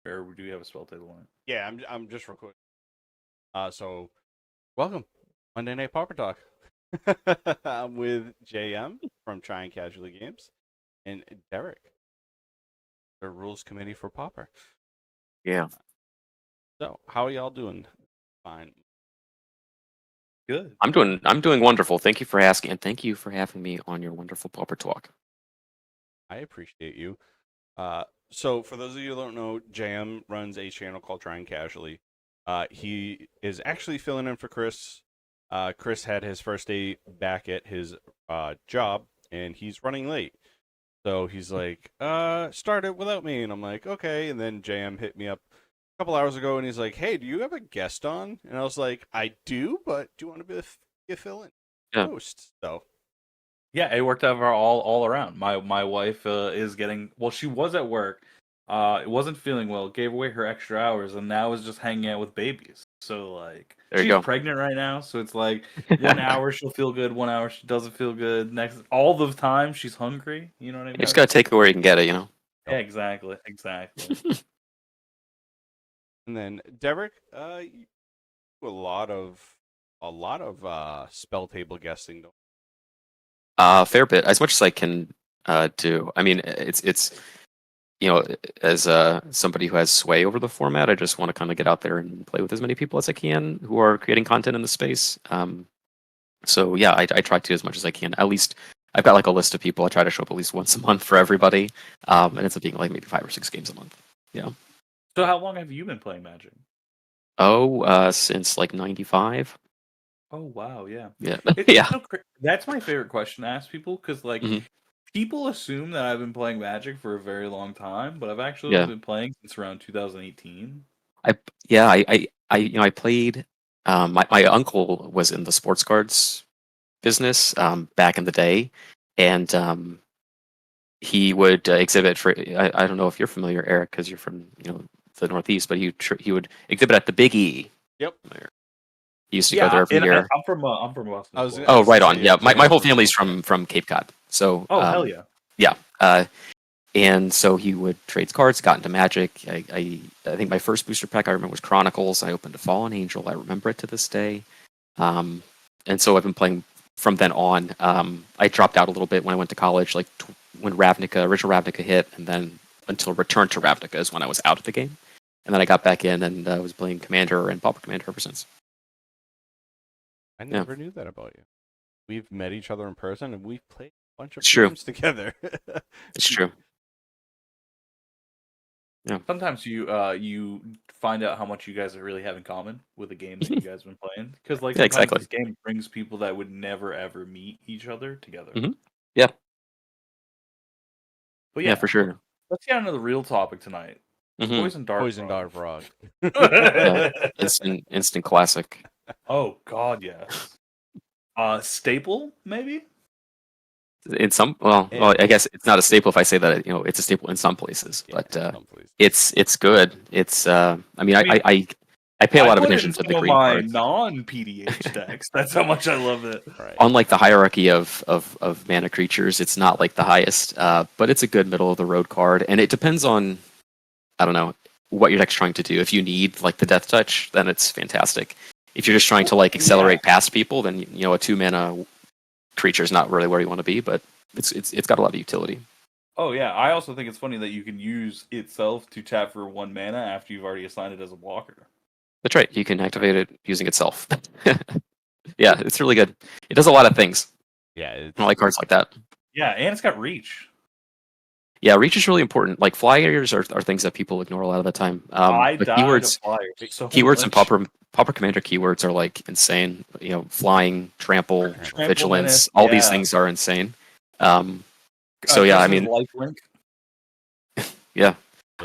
or do we have a spell table on? Yeah, I'm just real quick. So welcome Monday Night Pauper Talk. I'm with JM from Trying Casually Games and Derek, the Rules Committee for Pauper. Yeah. So how are y'all doing? Fine. Good. I'm doing wonderful. Thank you for asking, and thank you for having me on your wonderful Pauper Talk. I appreciate you. So for those of you who don't know, JM runs a channel called Trying Casually. He is actually filling in for Chris. Chris had his first day back at his job, and he's running late. So he's like, start it without me. And I'm like, okay. And then JM hit me up a couple hours ago, and he's like, hey, do you have a guest on? And I was like, I do, but do you want to be a fill-in host? So Yeah, it worked out all around. My wife is getting she was at work, wasn't feeling well, gave away her extra hours, and now is just hanging out with babies. So like There you she's go. pregnant right now, so it's like 1 hour she'll feel good, 1 hour she doesn't feel good. Next, all the time she's hungry. You know what I mean? You just gotta take it where you can get it, you know. Yeah, exactly. and then Derek, you do a lot of spell table guesting. Fair bit, as much as I can do. I mean, it's you know, as somebody who has sway over the format, I just want to kind of get out there and play with as many people as I can who are creating content in the space. So yeah, I try to as much as I can. At least I've got like a list of people. I try to show up at least once a month for everybody, and it's being like maybe 5 or 6 games a month. Yeah. So how long have you been playing Magic? Oh, since like '95. Oh wow, yeah. Yeah. It's Yeah. so that's my favorite question to ask people because like people assume that I've been playing Magic for a very long time, but I've actually Yeah. been playing since around 2018. I played. My uncle was in the sports cards business back in the day, and he would exhibit for. I don't know if you're familiar, Eric, because you're from the Northeast, but he would exhibit at the Big E. Yep. He used to go there every and year. I'm from Boston. Oh, right on. Say, Yeah, my James whole from family's Boston. from Cape Cod. So hell yeah. Yeah. And so he would trade cards, got into Magic. I think my first booster pack I remember was Chronicles. I opened a Fallen Angel. I remember it to this day. And so I've been playing from then on. I dropped out a little bit when I went to college, like when original Ravnica hit, and then until Return to Ravnica is when I was out of the game. And then I got back in and was playing Commander and Pauper Commander ever since. I never knew that about you. We've met each other in person, and we've played a bunch of It's games true. together. It's true. Yeah. Sometimes you find out how much you guys really have in common with a game that you guys have been playing because like sometimes exactly. this game brings people that would never ever meet each other together. Yeah. But yeah, for sure. Let's get into the real topic tonight. Poison Dart Frog. Instant classic. Oh God, yes. Staple maybe. In some, well, I guess it's not a staple if I say that it's a staple in some places, but it's good. It's I mean I pay a lot of attention to the green cards. Non-PDH decks. That's how much I love it. Right. Unlike the hierarchy of mana creatures, it's not like the highest, but it's a good middle of the road card, and it depends on, I don't know, what your deck's trying to do. If you need like the Death Touch, then it's fantastic. If you're just trying to like accelerate past people, then a 2 mana creature is not really where you want to be, but it's got a lot of utility. Oh yeah, I also think it's funny that you can use itself to tap for 1 mana after you've already assigned it as a blocker. That's right. You can activate it using itself. Yeah, it's really good. It does a lot of things. Yeah, I like cards like that. Yeah, and it's got reach. Yeah, reach is really important. Like flyers are things that people ignore a lot of the time. Keywords and Pauper Commander keywords are like insane. Flying, trample, vigilance, all these things are insane. So yeah, I mean, lifelink. Yeah,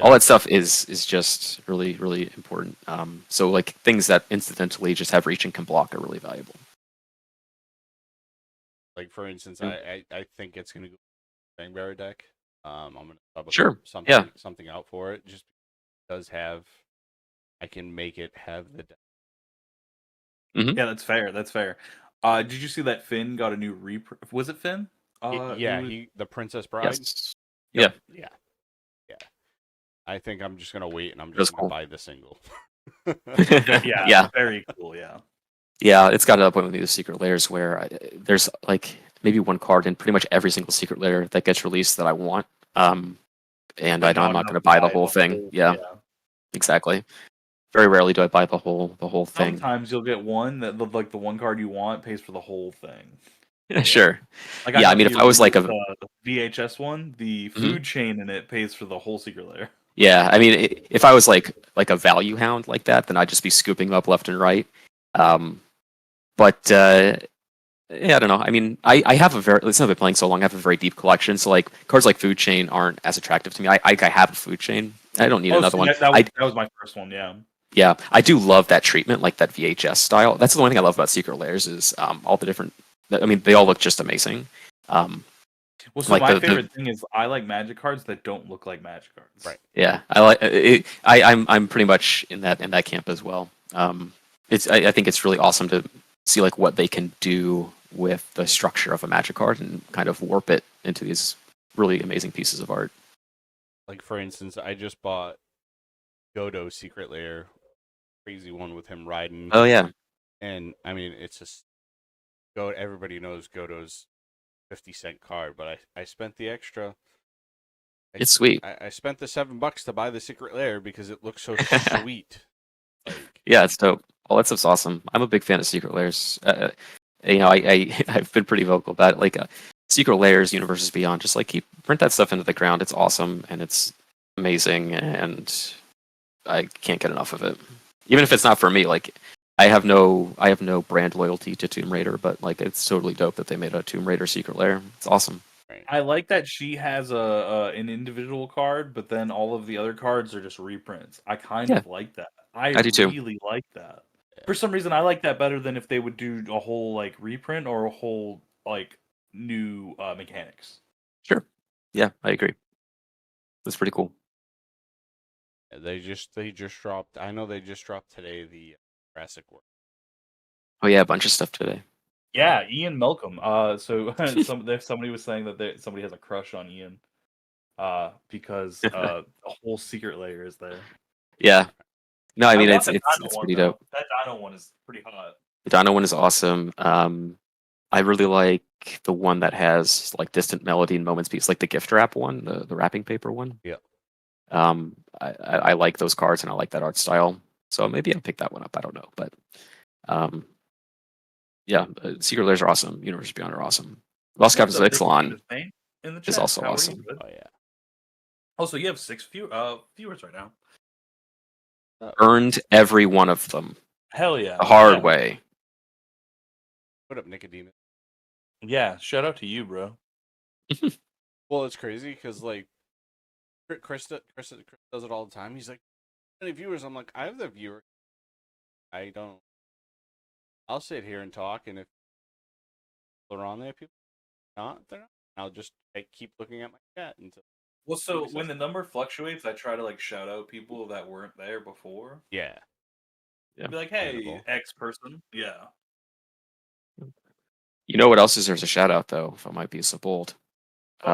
all that stuff is just really, really important. So like things that incidentally just have reach and can block are really valuable. Like for instance, I think it's gonna go Fangbearer deck. I'm gonna something out for it. Just does have, I can make it have the deck. Yeah, that's fair. Did you see that Finn got a new was it Finn? The Princess Bride. Yes. Yeah. I think I'm just gonna wait and I'm It was just gonna cool. buy the single. Yeah, Yeah, very cool. Yeah. yeah, it's got to the point with these secret layers where there's like maybe one card in pretty much every single secret layer that gets released that I want. And I But know I'm not not enough going to to buy the buy whole the thing. whole. Yeah, Yeah. exactly. Very rarely do I buy the whole thing. Sometimes you'll get one that like the one card you want pays for the whole thing. Sure. Like I Yeah, I know mean, the if I was like original a VHS one, the Mhm. food chain in it pays for the whole secret layer. Yeah, I mean, if I was like a value hound like that, then I'd just be scooping them up left and right. Um, but yeah, I don't know. I mean, I have a very since I've been playing so long, I have a very deep collection. So like cards like Food Chain aren't as attractive to me. I have a Food Chain. I don't need Oh, another see, one. that was my first one. Yeah. Yeah, I do love that treatment, like that VHS style. That's the one thing I love about Secret Layers is all the different. I mean, they all look just amazing. Um, Well, so like my the favorite thing is I like Magic cards that don't look like Magic cards. Right. yeah, I like it. I'm pretty much in that camp as well. I think it's really awesome to see like what they can do with the structure of a Magic card and kind of warp it into these really amazing pieces of art. Like for instance, I just bought Godo's Secret Lair, crazy one with him riding, Oh yeah, and I mean it's just Go. Everybody knows Godo's 50-cent card, but I spent the extra. it's sweet. I spent the $7 to buy the Secret Lair because it looks so sweet. Like Yeah, it's dope. All that stuff's awesome. I'm a big fan of Secret Layers. I've been pretty vocal about it. Like Secret Layers, Universes Beyond. Just like keep print that stuff into the ground. It's awesome and it's amazing, and I can't get enough of it. Even if it's not for me, like I have no brand loyalty to Tomb Raider, but like it's totally dope that they made a Tomb Raider Secret Lair. It's awesome. right. I like that she has an individual card, but then all of the other cards are just reprints. I kind Yeah, of like that. I I do too. really like that. For some reason, I like that better than if they would do a whole like reprint or a whole like new mechanics. Sure. Yeah, I agree. That's pretty cool. They just dropped. I know they just dropped today the Jurassic World. Oh yeah, a bunch of stuff today. Yeah, Ian Malcolm. So somebody was saying that somebody has a crush on Ian, because a whole secret layer is there. Yeah. No, I I mean want it's the it's Dino it's one pretty though. dope. That Dino one is pretty hot. The Dino one is awesome. I really like the one that has like distant melody and moments piece, like the gift wrap one, the wrapping paper one. Yeah. I like those cards and I like that art style. So maybe I'll pick that one up. I don't know, but um, yeah, Secret Layers are awesome. Universe Beyond are awesome. Lost What's Captains of up, Ricky Ixalan Dussain in the is chat? also How are you? awesome. Good. Oh yeah. Also, you have 6 viewers right now. Earned every one of them Hell yeah. the hard Yeah. way. What up, Nicodemus? Yeah, shout out to you, bro. Well, it's crazy because like Chris does it all the time. He's like, "How many viewers?" I'm like, "I have the viewer. I don't. I'll sit here and talk, and if people are on there, people not, they're not. I'll just keep looking at my chat until." Well, so when the number fluctuates, I try to like shout out people that weren't there before. Yeah. Yeah. Be like, hey, Understandable. X person. Yeah. You know what else deserves a shout out though, if I might be so bold.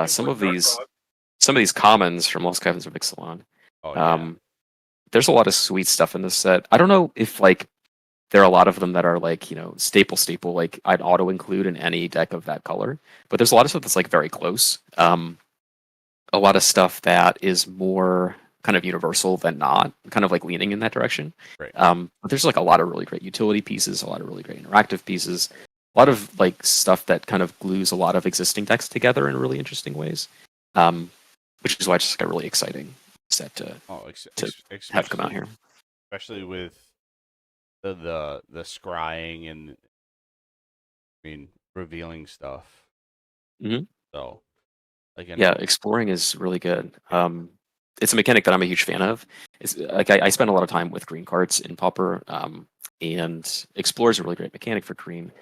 Some of these commons from Lost Cabins of Ixalan. Oh yeah. There's a lot of sweet stuff in this set. I don't know if like there are a lot of them that are like, staple, like I'd auto include in any deck of that color. But there's a lot of stuff that's like very close. A lot of stuff that is more kind of universal than not, kind of like leaning in that direction. Right. But there's like a lot of really great utility pieces, a lot of really great interactive pieces, a lot of like stuff that kind of glues a lot of existing decks together in really interesting ways. Which is why it's just got really exciting set to have come out here. Especially with the scrying and revealing stuff. Mhm. So again, Yeah, exploring is really good. It's a mechanic that I'm a huge fan of. It's like I spend a lot of time with green cards in Pauper, and explore is a really great mechanic for green.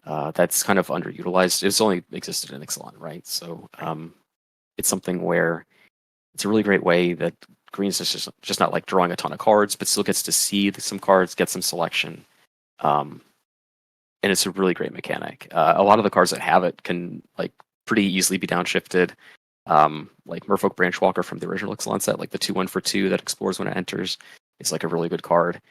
That's kind of underutilized. It's only existed in Ixalan, right? So it's something where it's a really great way that green's just not like drawing a ton of cards, but still gets to see some cards, get some selection. And it's a really great mechanic. A lot of the cards that have it can like pretty easily be downshifted. Like Merfolk Branchwalker from the original Ixalan set, like the 2/1 for 2 that explores when it enters, is like a really good card.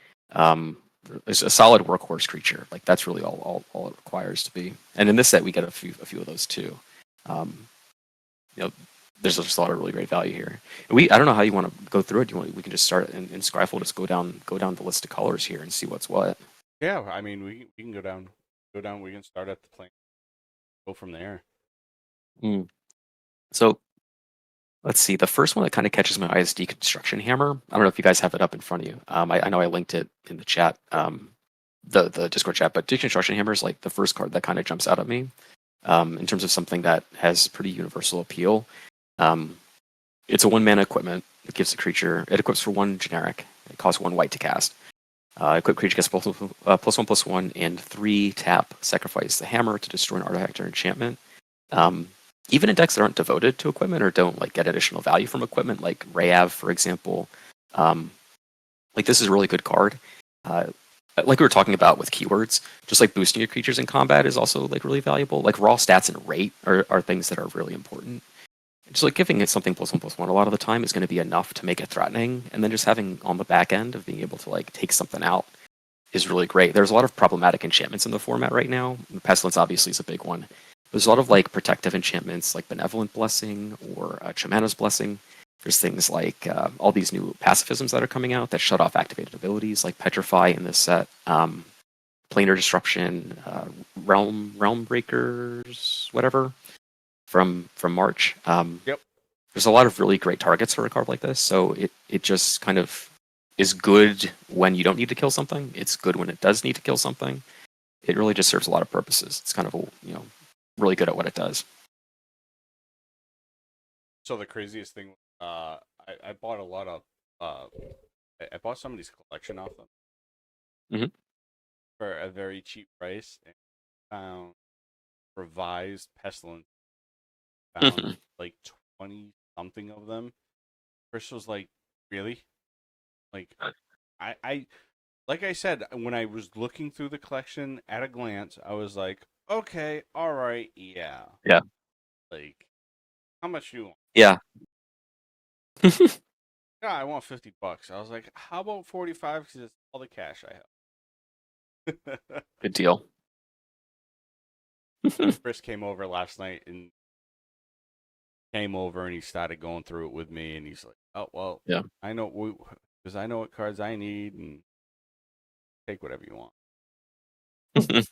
It's a solid workhorse creature. Like that's really all it requires to be. And in this set, we get a few of those too. You know, there's just a lot of really great value here. I don't know how you want to go through it. We can just start in Scryfall, just go down the list of colors here and see what's what. Yeah, I mean we can go down. We can start at the plane. Go from there. So let's see. The first one that kind of catches my eye is Deconstruction Hammer. I don't know if you guys have it up in front of you. I know I linked it in the chat, the Discord chat, but Deconstruction Hammer is like the first card that kind of jumps out at me in terms of something that has pretty universal appeal. It's a 1-mana equipment. It gives the creature, it equips for 1 generic. It costs 1 white to cast. Equipped creature gets +1/+1 and 3 tap. Sacrifice the hammer to destroy an artifact or enchantment. Even in decks that aren't devoted to equipment or don't like get additional value from equipment, like Rayav, for example, like this is a really good card. Like we were talking about with keywords, just like boosting your creatures in combat is also like really valuable. Like raw stats and rate are things that are really important. Just like giving it something +1/+1 a lot of the time is going to be enough to make it threatening, and then just having on the back end of being able to like take something out is really great. There's a lot of problematic enchantments in the format right now. Pestilence obviously is a big one. There's a lot of like protective enchantments like Benevolent Blessing or Chamana's Blessing. There's things like all these new pacifisms that are coming out that shut off activated abilities like Petrify in this set, Planar Disruption, Realm Breakers, whatever, from March. Yep. There's a lot of really great targets for a card like this, so it just kind of is good when you don't need to kill something. It's good when it does need to kill something. It really just serves a lot of purposes. It's kind of really good at what it does. So the craziest thing, I bought a lot of, I bought somebody's collection off them for a very cheap price, and found revised Pestilence. Found like 20 something of them. Chris was like, "Really?" Like, I like I said, when I was looking through the collection at a glance, I was like, "Okay, all right, yeah." Yeah. Like, how much do you want? Yeah. Yeah, I want $50. I was like, how about 45? Because it's all the cash I have. Good deal. Chris came over last night and he started going through it with me, and he's like, "Oh well, yeah, I know because I know what cards I need, and take whatever you want."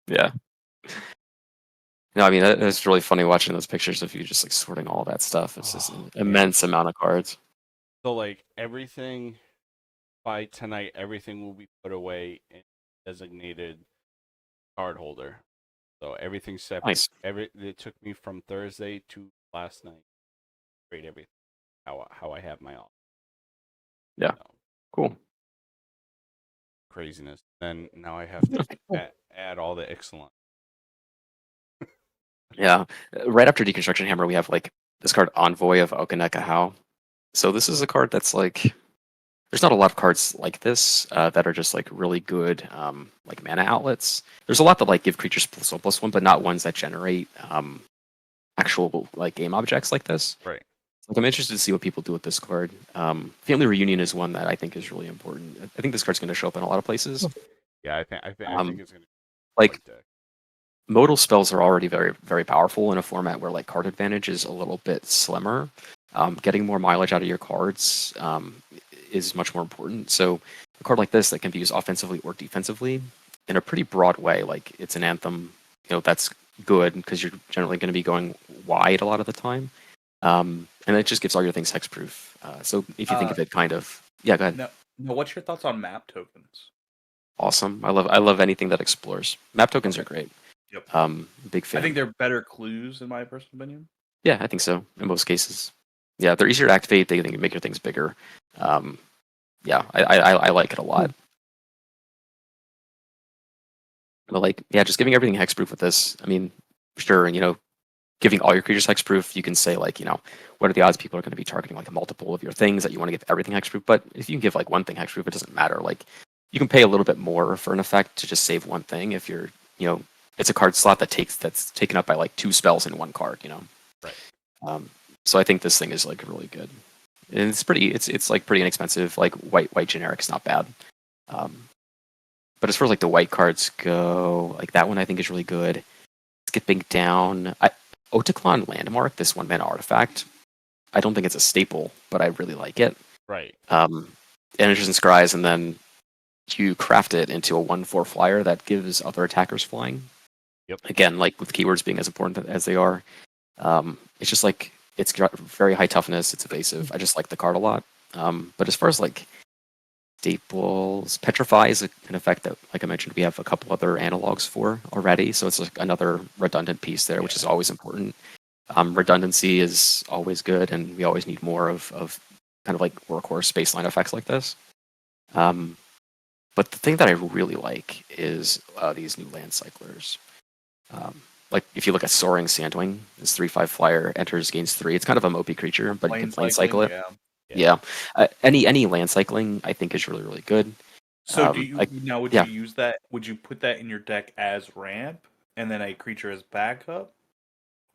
Yeah. No, I mean it's really funny watching those pictures of you just like sorting all that stuff. It's just an immense amount of cards. So like everything by tonight, everything will be put away in designated card holder. So everything's separate. Nice. It took me from Thursday to last night. Create everything how I have my office. Yeah. So, cool. Craziness. Then now I have to add all the excellent. Yeah. Right after Deconstruction Hammer, we have like this card Envoy of Okaneka How. So this is a card that's like, there's not a lot of cards like this that are just like really good like mana outlets. There's a lot that like give creatures +1/+1, but not ones that generate actual like game objects like this. Right. Like I'm interested to see what people do with this card. Family Reunion is one that I think is really important. I think this card's going to show up in a lot of places. Yeah, I think it's going to like modal spells are already very, very powerful in a format where like card advantage is a little bit slimmer. Getting more mileage out of your cards is much more important. So a card like this that can be used offensively or defensively in a pretty broad way, like it's an anthem, that's good because you're generally going to be going wide a lot of the time. And it just gives all your things hexproof. So if you think of it kind of, yeah, go ahead. No, what's your thoughts on map tokens? Awesome. I love anything that explores. Map tokens are great. Yep. Big fan. I think they're better clues in my personal opinion. Yeah, I think so in most cases. Yeah, they're easier to activate. They can make your things bigger. Yeah, I like it a lot. But like, yeah, just giving everything hexproof with this. I mean, sure, giving all your creatures hexproof, you can say like, what are the odds people are going to be targeting like a multiple of your things that you want to give everything hexproof? But if you can give like one thing hexproof, it doesn't matter. Like, you can pay a little bit more for an effect to just save one thing if you're, it's a card slot that's taken up by like 2 spells in one card, Right. So I think this thing is like really good. And it's like pretty inexpensive. Like white generic's not bad. Um, but as far as like the white cards go, like that one I think is really good. Skipping down, Otaclon Landmark, this 1-mana artifact. I don't think it's a staple, but I really like it. Right. Enters in scries, and then you craft it into a 1/4 flyer that gives other attackers flying. Yep. Again, like with keywords being as important as they are, it's just like it's got very high toughness. It's evasive. I just like the card a lot. But as far as like staples, Petrify is an effect that, like I mentioned, we have a couple other analogs for already. So it's like another redundant piece there, which is always important. Redundancy is always good, and we always need more of kind of like workhorse baseline effects like this. But the thing that I really like is these new land cyclers. Like if you look at Soaring Sandwing, this 3/5 flyer enters, gains 3. It's kind of a mopey creature, but you can plane cycle it. Yeah. Any land cycling I think is really, really good. So do you now would yeah. you use that? Would you put that in your deck as ramp and then a creature as backup?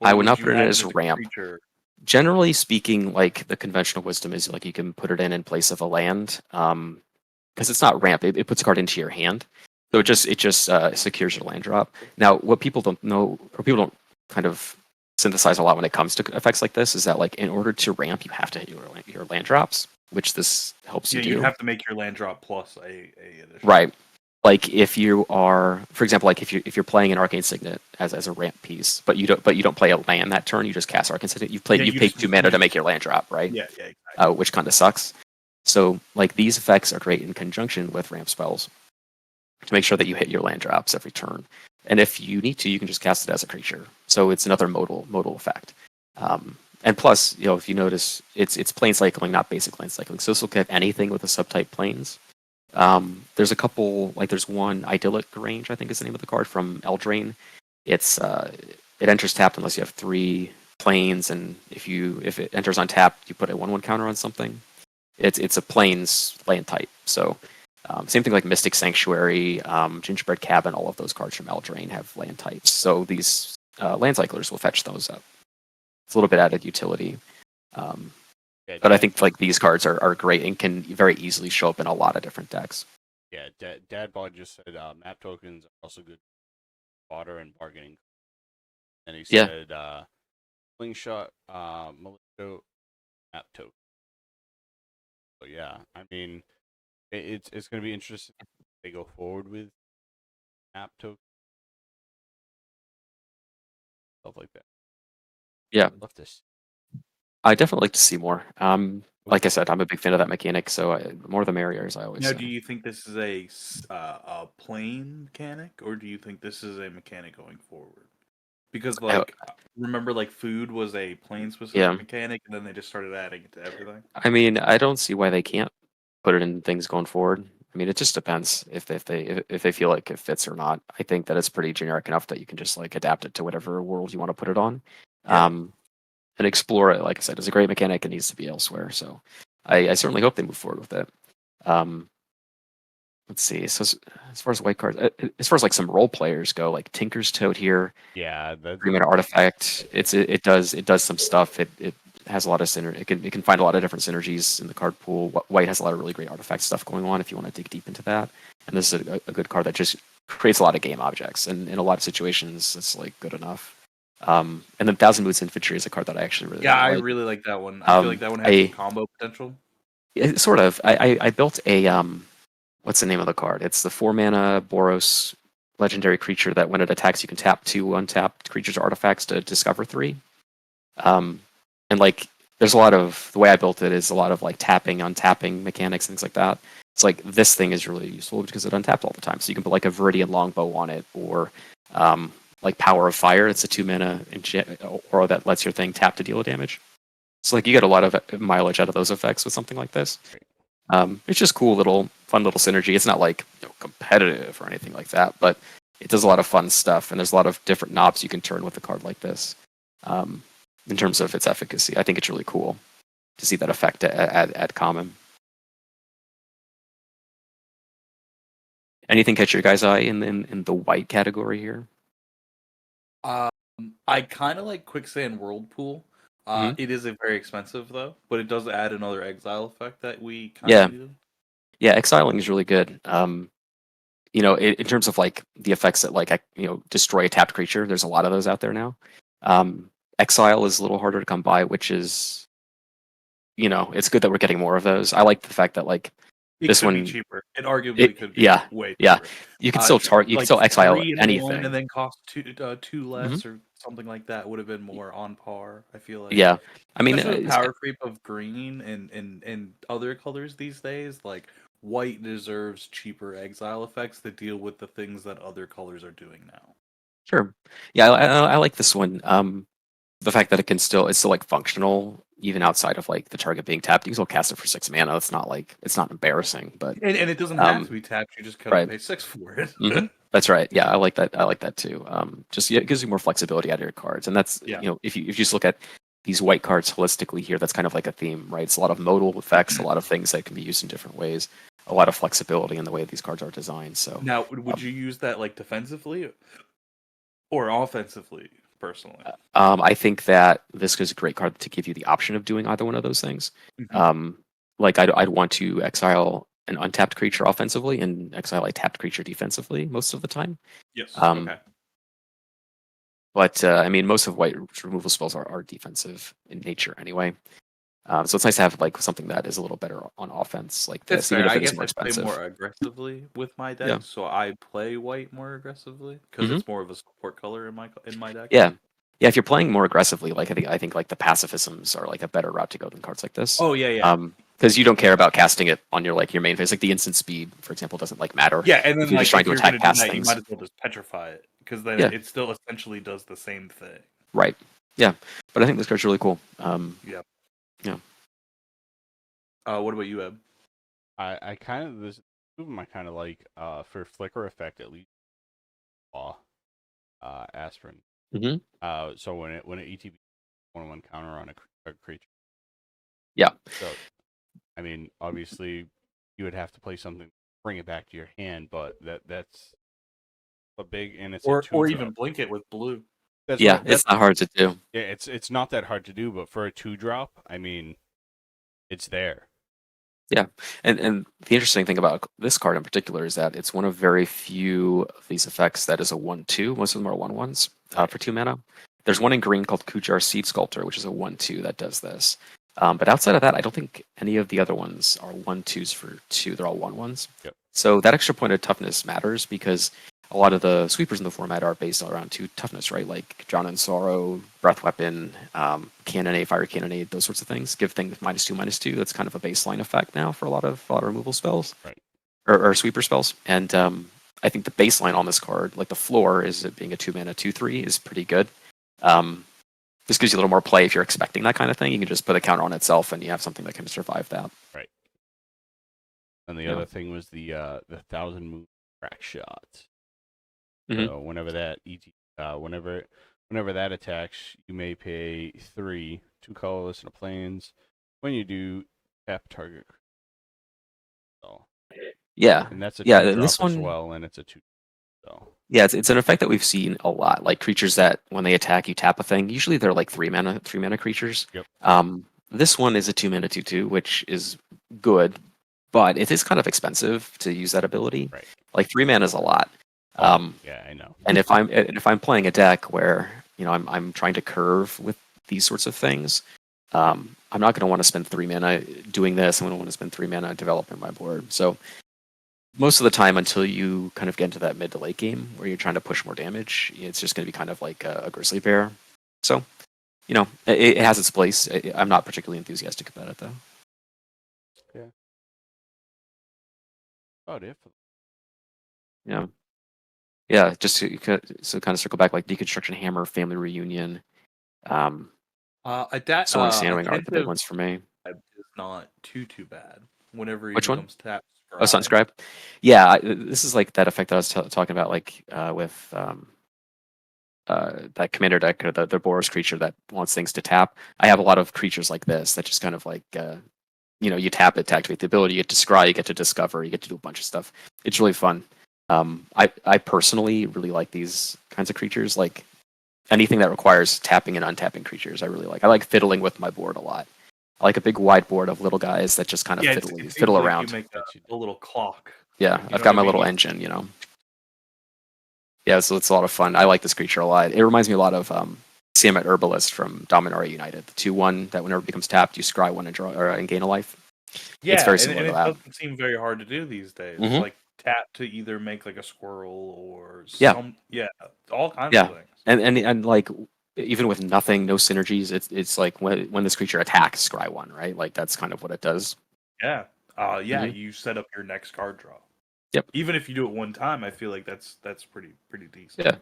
I would not you put it add as a ramp. creature? Generally speaking, like the conventional wisdom is like you can put it in place of a land, because it's not ramp. It puts a card into your hand, so it just secures your land drop. Now, what people don't know, or people don't kind of synthesize a lot when it comes to effects like this, is that like in order to ramp, you have to hit your land drops, which this helps you do. You have to make your land drop plus a addition. Right. Like if you are, for example, like if you're playing an Arcane Signet as a ramp piece, but you don't play a land that turn, you just cast Arcane Signet. You pay 2 mana to make your land drop, right? Yeah, exactly. Which kind of sucks. So like these effects are great in conjunction with ramp spells to make sure that you hit your land drops every turn. And if you need to, you can just cast it as a creature. So it's another modal effect. And plus, if you notice, it's plane cycling, not basic plane cycling. So this will get anything with a subtype planes. There's a couple, like there's one Idyllic Range, I think is the name of the card, from Eldraine. It enters tapped unless you have 3 planes, and if it enters on tap, you put a 1/1 counter on something. It's a planes land type. So same thing like Mystic Sanctuary, Gingerbread Cabin, all of those cards from Eldraine have land types. So these land cyclers will fetch those up. It's a little bit added utility. But I think like these cards are great and can very easily show up in a lot of different decks. Yeah, Dadbod just said map tokens are also good fodder and bargaining. And he said slingshot, militia, map token. So yeah, I mean, it's going to be interesting if they go forward with map token stuff like that. Yeah, I'd love this. I definitely like to see more. Like I said, I'm a big fan of that mechanic, so the more the merrier, as I always Now, say. do you think this is a plane mechanic, or do you think this is a mechanic going forward? Because remember, like food was a plane specific mechanic, and then they just started adding it to everything. I mean, I don't see why they can't put it in things going forward. I mean, it just depends if they feel like it fits or not. I think that it's pretty generic enough that you can just like adapt it to whatever world you want to put it on, and explore it. Like I said, it's a great mechanic. It needs to be elsewhere. So I certainly hope they move forward with it. Let's see. So as far as white cards, as far as like some role players go, like Tinker's Toad here. Yeah, that's 3-mana artifact. It does some stuff. It has a lot of synergy. It can find a lot of different synergies in the card pool. White has a lot of really great artifact stuff going on if you want to dig deep into that. And this is a good card that just creates a lot of game objects. And in a lot of situations, it's like good enough. And then Thousand Boots Infantry is a card that I actually really like. I really like that one. I feel like that one has some combo potential. Sort of. I built a what's the name of the card? It's the 4-mana Boros legendary creature that when it attacks, you can tap 2 untapped creatures or artifacts to discover 3. And like, there's a lot of, the way I built it is a lot of like tapping, untapping mechanics, things like that. It's like, this thing is really useful because it untapped all the time. So you can put like a Viridian Longbow on it, or like Power of Fire. It's a 2-mana aura that lets your thing tap to deal damage. So like, you get a lot of mileage out of those effects with something like this. It's just cool fun little synergy. It's not like competitive or anything like that, but it does a lot of fun stuff, and there's a lot of different knobs you can turn with a card like this. In terms of its efficacy, I think it's really cool to see that effect at common. Anything catch your guys' eye in the white category here? I kind of like Quicksand Whirlpool. Mhm. It is a very expensive though, but it does add another exile effect that we kind Yeah, of needed. yeah, exiling is really good. In terms of like the effects that like destroy a tapped creature, there's a lot of those out there now. Exile is a little harder to come by, which is it's good that we're getting more of those. I like the fact that like It this could be one, cheaper. It arguably could be yeah, way yeah, cheaper. you can still you can Like still exile 3 and 1, and anything. then cost two Hmm. less or something like that would have been more on par. I feel like, Yeah, I mean, especially with power creep of green and other colors these days, like white deserves cheaper exile effects to deal with the things that other colors are doing now. sure. Yeah, I like this one. The fact that it's still like functional even outside of like the target being tapped. You can still cast it for 6 mana. It's not embarrassing, but And it doesn't have to um, be tapped. You just gotta right. pay 6 for it. Hmm. That's right. Yeah, I like that. I like that too. Just yeah, it gives you more flexibility out of your cards, and that's Yeah. if you just look at these white cards holistically here, that's kind of like a theme, right? It's a lot of modal effects, a lot of things that can be used in different ways, a lot of flexibility in the way these cards are designed. So, Now, would um, you use that like defensively or offensively, personally? I think that this is a great card to give you the option of doing either one of those things. Mhm. Um, like I'd want to exile an untapped creature offensively and exile a tapped creature defensively most of the time. Yes. Um, Okay. But I mean, most of white removal spells are defensive in nature anyway. So it's nice to have like something that is a little better on offense like That's this, even fair. if I it is guess more I play expensive. more aggressively with my Yeah. deck, so I play white more aggressively because Hmm. it's more of a support color in my deck. Yeah. Yeah. If you're playing more aggressively, like I think like the pacifisms are like a better route to go than cards like this. Oh yeah. Because you don't care about casting it on your main phase. Like the instant speed, for example, doesn't like matter Yeah, and if then you're just like trying if to you're attack gonna do past that, you might things. as well just petrify it because then Yeah. it still essentially does the same thing. Right. Yeah. But I think this card's really cool. Yeah. Yeah. What about you, Eb? I kind of this two of them I kind of like for flicker effect at least. Aspirin. Hmm. So when it ETB 1/1 counter on a creature. Yeah. So I mean, obviously, you would have to play something, bring it back to your hand, but that's a big and it's a Or 2 drop. even blink it with blue. That's Yeah. what It's not hard to do. yeah, it's not that hard to do, but for a 2 drop, I mean, it's there. Yeah, and the interesting thing about this card in particular is that it's one of very few of these effects that is a 1/2. Most of them are 1/1s Right. for 2 mana. There's one in green called Kujar Seed Sculptor, which is a 1/2 that does this. But outside of that, I don't think any of the other ones are 1/2s for 2. They're all 1/1s. Yep. So that extra point of toughness matters because a lot of the sweepers in the format are based around 2 toughness, right? Like Drown in Sorrow, Breath Weapon, Cannonade, Fire Cannonade, those sorts of things. Give things -2/-2. That's kind of a baseline effect now for a lot of removal spells, Right. or sweeper spells. And I think the baseline on this card, like the floor, is it being a 2-mana 2/3, is pretty good. This gives you a little more play if you're expecting that kind of thing. You can just put a counter on itself, and you have something that can survive that. Right. And the Yeah. other thing was the 1,000 move crack shot. Mhm. So whenever whenever that attacks, you may pay 3, 2 colorless and a plains. When you do, tap target. So, Yeah, and that's a yeah. 2 And drop this as one, well, and it's a 2. So yeah, it's an effect that we've seen a lot. Like creatures that when they attack, you tap a thing. Usually they're like 3 mana creatures. Yep. This one is a 2-mana 2/2, which is good, but it is kind of expensive to use that ability. right. Like 3 mana is a lot. Yeah, I know. And if I'm playing a deck where I'm trying to curve with these sorts of things, I'm not going to want to spend 3 mana doing this. I'm going to want to spend 3 mana developing my board. So most of the time, until you kind of get into that mid to late game where you're trying to push more damage, it's just going to be kind of like a grizzly bear. So it has its place. I'm not particularly enthusiastic about it though. About it. Yeah. Yeah, just to kind of circle back, like Deconstruction Hammer, Family Reunion, Soaring Sandwing are like the big Attentive ones for me. is not too bad. Whenever he Which one? becomes tapped, Oh, Sunscribe. Yeah, this is like that effect that I was talking about, like with that commander deck, or the Boros creature that wants things to tap. I have a lot of creatures like this that just kind of like you tap it to activate the ability. You get to scry, you get to discover, you get to do a bunch of stuff. It's really fun. I personally really like these kinds of creatures. Like anything that requires tapping and untapping creatures, I really like. I like fiddling with my board a lot. I like a big wide board of little guys that just kind of Yeah, fiddle it seems fiddle like around. you make a little clock. Yeah, You I've know got what my I little mean? engine, Yeah, so it's a lot of fun. I like this creature a lot. It reminds me a lot of Siamet Herbalist from Dominaria United, the 2/1 that whenever it becomes tapped, you scry one and draw and gain a life. It's Yeah, very and similar to it that. doesn't seem very hard to do these days. Hmm. Like tap to either make like a squirrel or Yeah, all kinds of yeah, things. and like even with nothing, no synergies, it's like when this creature attacks, scry one, right? Like that's kind of what it does. Yeah. Yeah, Hmm. you set up your next card draw. Yep. Even if you do it one time, I feel like that's pretty decent. Yeah.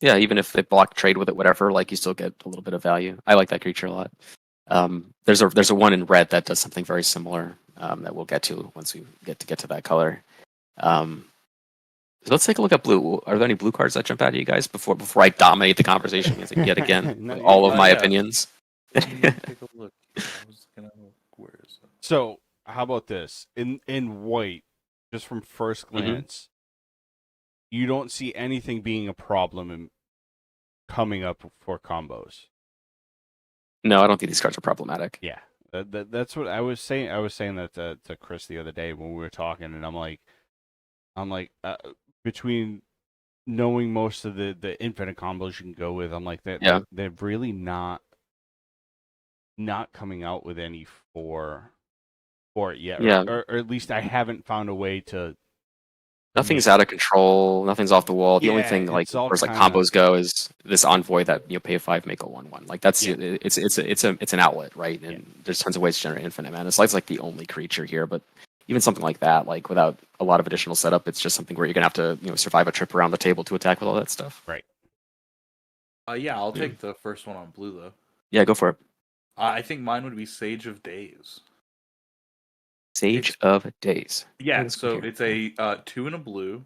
Yeah, even if they block trade with it, whatever, like you still get a little bit of value. I like that creature a lot. There's a one in red that does something very similar that we'll get to once we get to that color. So let's take a look at blue. Are there any blue cards that jump out at you guys before I dominate the conversation yet again No, with all of my yeah. opinions? Let me take a look. I was gonna where is it? So how about this? In white, just from first glance, you don't see anything being a problem in coming up for combos. No, I don't think these cards are problematic. Yeah, that's what I was saying. I was saying that to Chris the other day when we were talking, and I'm like, between knowing most of the infinite combos you can go with, I'm like that. Yeah. They're really not coming out with any for it yet. Yeah. Or at least I haven't found a way to. Nothing's out of control. Nothing's off the wall. The only Yeah, thing, like, it's as all far as like kinda- combos go, is this envoy that pay a 5, make a 1/1. Like that's Yeah. it's an outlet, right? And there's tons of ways to generate infinite mana. Slight's like the only creature here, but even something like that, like without a lot of additional setup, it's just something where you're gonna have to survive a trip around the table to attack with all that stuff. Right. Yeah, I'll take the first one on blue though. Yeah, go for it. I think mine would be Sage of Days. Sage of Days. Yeah, Let's so go here. it's a 2 and a blue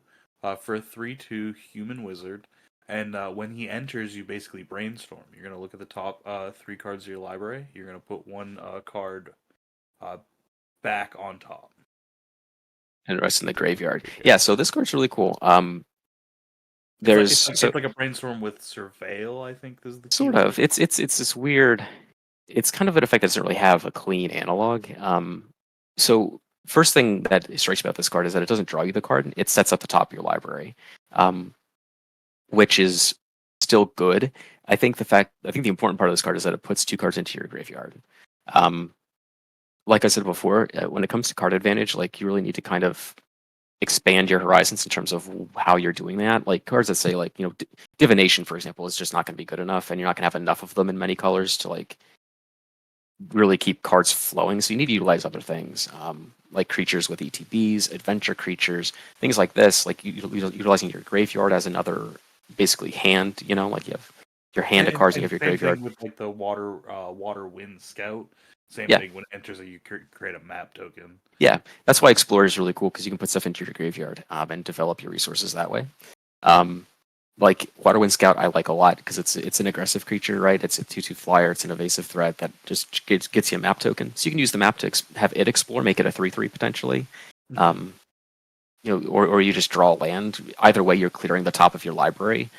for a 3/2 human wizard, and when he enters, you basically brainstorm. You're gonna look at the top 3 cards of your library. You're gonna put one card back on top. And the rest in the graveyard. Yeah, so this card's really cool. It's like a brainstorm with surveil, I think is the sort keyword. of. It's this weird. It's kind of an effect that doesn't really have a clean analog. So first thing that strikes me about this card is that it doesn't draw you the card. It sets up the top of your library, which is still good. I think the important part of this card is that it puts 2 cards into your graveyard. Like I said before, when it comes to card advantage, like you really need to kind of expand your horizons in terms of how you're doing that. Like cards that say like divination, for example, is just not going to be good enough, and you're not going to have enough of them in many colors to like really keep cards flowing. So you need to utilize other things, like creatures with ETBs, adventure creatures, things like this. Like utilizing your graveyard as another basically hand. Like you have your hand of cards, and you have your same graveyard. Thing with like the water wind scout. Same Yeah. thing when it enters, you create a map token. Yeah, that's why Explorer is really cool because you can put stuff into your graveyard and develop your resources that way. Like Waterwind Scout, I like a lot because it's an aggressive creature, right? It's a 2/2 flyer. It's an evasive threat that just gets you a map token. So you can use the map to have it explore, make it a 3/3 potentially. Or you just draw land. Either way, you're clearing the top of your library,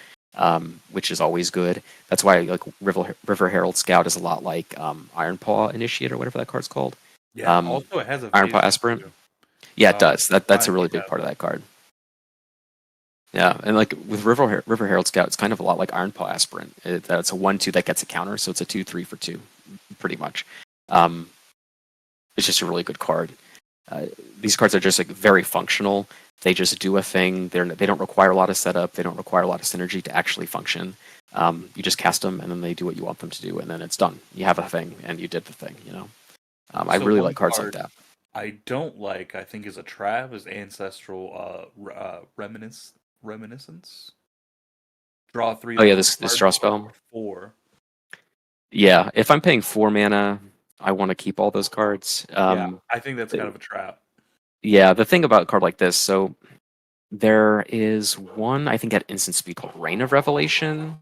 which is always good. That's why like River Herald Scout is a lot like Ironpaw Initiate or whatever that card's called. Yeah. Also, it has a Ironpaw Aspirant. Yeah, it does. That's a really big yeah. part of that card. Yeah, and like with River Herald Scout, it's kind of a lot like Ironpaw Aspirant. It's a 1/2 that gets a counter, so it's a 2/3 for 2, pretty much. It's just a really good card. These cards are just like very functional. They just do a thing. They don't require a lot of setup. They don't require a lot of synergy to actually function. You just cast them, and then they do what you want them to do, and then it's done. You have a thing, and you did the thing. I really like cards like that. I don't like. I think is a trap is Ancestral Reminiscence. Draw 3. Oh yeah, this draw spell. 4. Yeah, if I'm paying 4 mana, I want to keep all those cards. Yeah, I think that's kind of a trap. Yeah, the thing about a card like this, so there is one I think at instant speed called Reign of Revelation,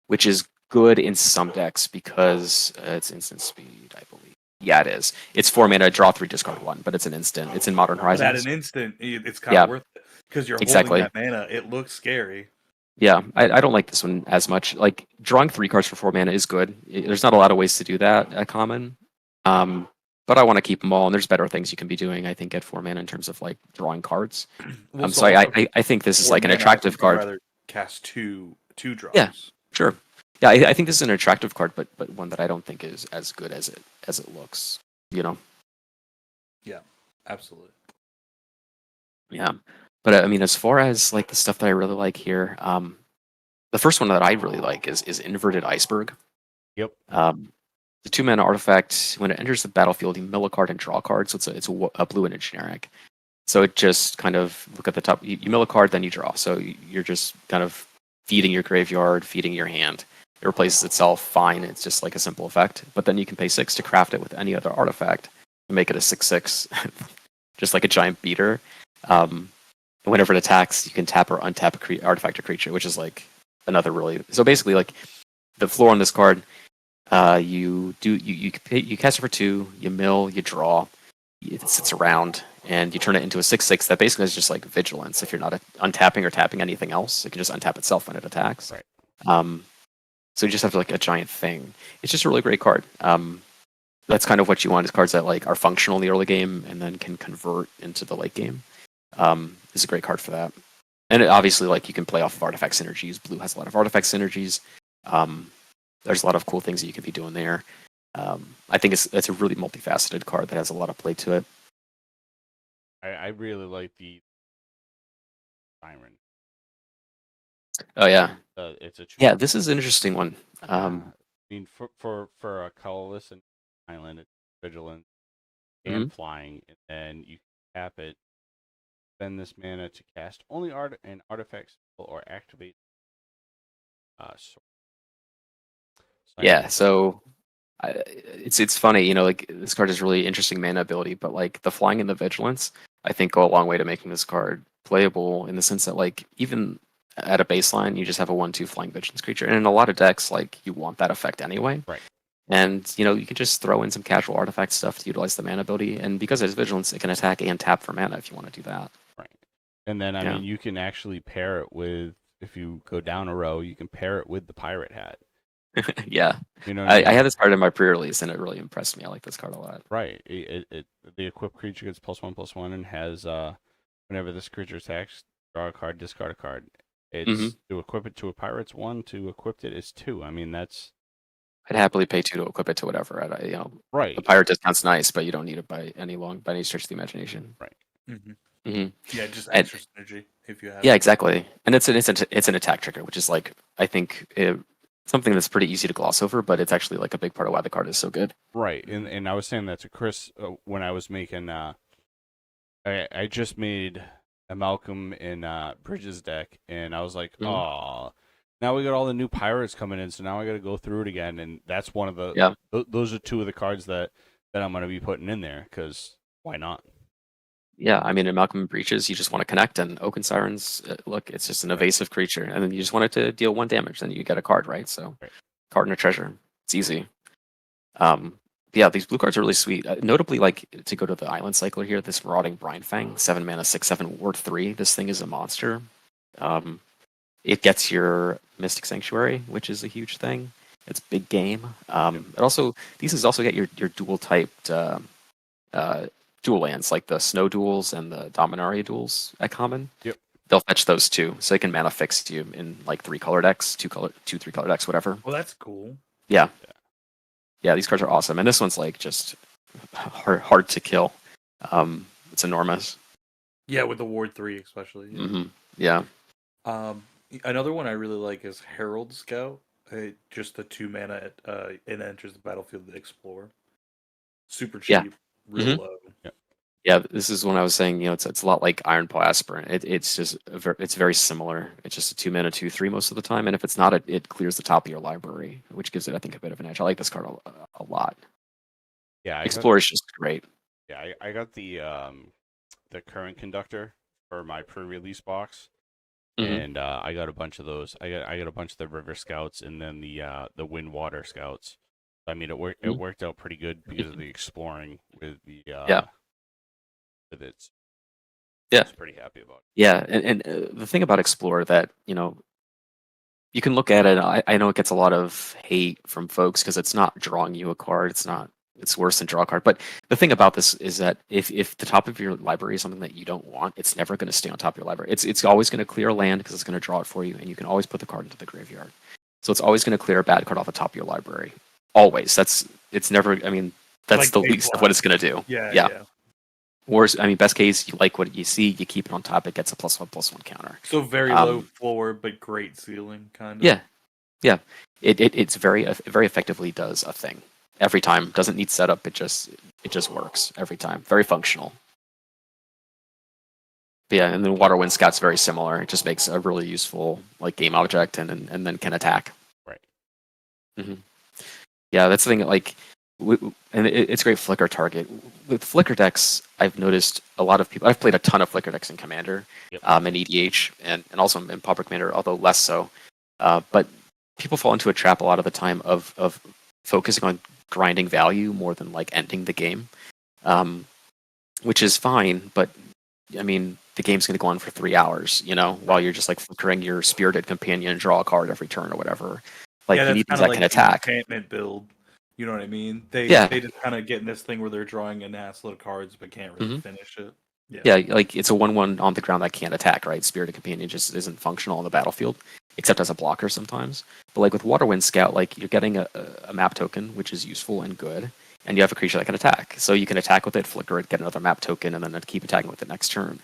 which is good in some decks because it's instant speed, I believe. Yeah, it is. It's 4 mana, draw 3, discard 1, but it's an instant. It's in Modern Horizons. At an instant, it's kind of worth it because you're exactly. holding that mana. It looks scary. Yeah, I don't like this one as much. Like drawing 3 cards for 4 mana is good. There's not a lot of ways to do that at common. But I want to keep them all, and there's better things you can be doing, I think, at 4 mana in terms of like drawing cards. Well, So also I think this is four like an mana, attractive I'd card. rather cast two Yeah, drops. sure. Yeah, I think this is an attractive card, but one that I don't think is as good as it looks. You know. Yeah, absolutely. Yeah, but I mean, as far as like the stuff that I really like here, the first one that I really like is Inverted Iceberg. Yep. The 2 mana artifact. When it enters the battlefield, you mill a card and draw a card. So it's a blue and a generic. So it just kind of look at the top. You mill a card, then you draw. So you're just kind of feeding your graveyard, feeding your hand. It replaces itself fine. It's just like a simple effect. But then you can pay 6 to craft it with any other artifact and make it a 6/6, just like a giant beater. Whenever it attacks, you can tap or untap artifact or creature, which is like another really. So basically, like the floor on this card, you cast it for 2, you mill, you draw, it sits around, and you turn it into a 6/6 that basically is just like vigilance. If you're not untapping or tapping anything else, it can just untap itself when it attacks. Right. So you just have like a giant thing. It's just a really great card. That's kind of what you want, is cards that like are functional in the early game and then can convert into the late game. Is a great card for that. And obviously, like you can play off of artifact synergies. Blue has a lot of artifact synergies. There's a lot of cool things that you can be doing there. I think it's a really multifaceted card that has a lot of play to it. I really like the Siren. Oh yeah, It's a yeah. This is an interesting one. I mean, for a colorless and island, it's vigilance and flying, and then you can tap it, spend this mana to cast only an artifact spell or activate. Yeah. So it's funny, like this card is really interesting mana ability, but like the flying and the vigilance, I think go a long way to making this card playable in the sense that like even at a baseline, you just have a 1/2 flying vigilance creature, and in a lot of decks, like you want that effect anyway. Right. And you can just throw in some casual artifact stuff to utilize the mana ability, and because it has vigilance, it can attack and tap for mana if you want to do that. Right. And then I mean, you can actually pair it with, if you go down a row, you can pair it with the pirate hat. Yeah. You know, I had this card in my pre-release, and it really impressed me. I like this card a lot. Right. The equipped creature gets +1/+1 and has whenever this creature attacks, draw a card, discard a card. It's to equip it to a pirate's 1, to equip it is 2. I mean, that's. I'd happily pay 2 to equip it to whatever. Right. The pirate discount's nice, but you don't need it by any stretch of the imagination. Right. Yeah, just extra synergy if you have. Yeah, exactly. And it's an attack trigger, which is like I think something that's pretty easy to gloss over, but it's actually like a big part of why the card is so good. Right. And I was saying that to Chris when I was making. I just made a Malcolm in Bridges deck, and I was like, oh, now we got all the new pirates coming in, so now I got to go through it again, and that's one of the. Those are 2 of the cards that I'm going to be putting in there, because why not? Yeah, I mean, in Malcolm in Breaches, you just want to connect, and Oaken Sirens, look, it's just an evasive creature, and then you just want it to deal 1 damage, then you get a card, right? So, card and a treasure, it's easy. Yeah, these blue cards are really sweet. Notably, like to go to the island cycler here, this Marauding Brindfang, 7 mana, 6/7, Ward 3. This thing is a monster. It gets your Mystic Sanctuary, which is a huge thing. It's big game. These also get your dual typed dual lands, like the Snow duels and the Dominaria duels at common. Yep. They'll fetch those too, so they can mana fix you in like 3-color decks, 3-color decks, whatever. Well, that's cool. Yeah. Yeah, these cards are awesome, and this one's like just hard to kill. It's enormous. Yeah, with the Ward 3 especially. Yeah. Another one I really like is Herald Scout. Just the 2 mana. It enters the battlefield to explore. Super cheap, real low. Yeah, this is when I was saying, it's a lot like Iron Paw Aspirant. It's just it's very similar. It's just a 2 mana 2/3 most of the time, and if it's not, it clears the top of your library, which gives it, I think, a bit of an edge. I like this card a lot. Yeah, Explore is just great. Yeah, I got the current conductor for my pre-release box, and I got a bunch of those. I got a bunch of the River Scouts, and then the Wind Water Scouts. I mean, it worked out pretty good because of the exploring with the with it. Yeah, I was pretty happy about it. Yeah, and the thing about Explorer that you can look at it. I know it gets a lot of hate from folks because it's not drawing you a card. It's worse than draw a card. But the thing about this is that if the top of your library is something that you don't want, it's never going to stay on top of your library. It's always going to clear a land because it's going to draw it for you, and you can always put the card into the graveyard. So it's always going to clear a bad card off the top of your library. Always. It's never. I mean, that's Like the least of what it's going to do. Yeah. Worst. I mean, best case, you like what you see, you keep it on top. It gets a +1/+1 counter. So very low floor, but great ceiling, kind of. Yeah. It's very effectively does a thing every time. Doesn't need setup. It just works every time. Very functional. But yeah, and then Waterwind Scout's very similar. It just makes a really useful like game object, and then can attack. Right. Mm-hmm. Yeah, that's the thing. Like, and it's a great flicker target. With flicker decks, I've noticed a lot of people. I've played a ton of flicker decks in Commander, and EDH, and also in Pauper Commander, although less so. But people fall into a trap a lot of the time of focusing on grinding value more than like ending the game, which is fine. But I mean, the game's going to go on for 3 hours, while you're just like flickering your Spirited Companion and draw a card every turn or whatever. Like, you need things that can attack. Enchantment build. You know what I mean? They just kind of get in this thing where they're drawing a ass load of cards but can't really finish it. Yeah, like it's a 1/1 on the ground that can't attack, right? Spirited Companion just isn't functional on the battlefield, except as a blocker sometimes. But like with Waterwind Scout, like you're getting a map token, which is useful and good, and you have a creature that can attack. So you can attack with it, flicker it, get another map token, and then keep attacking with it next turn.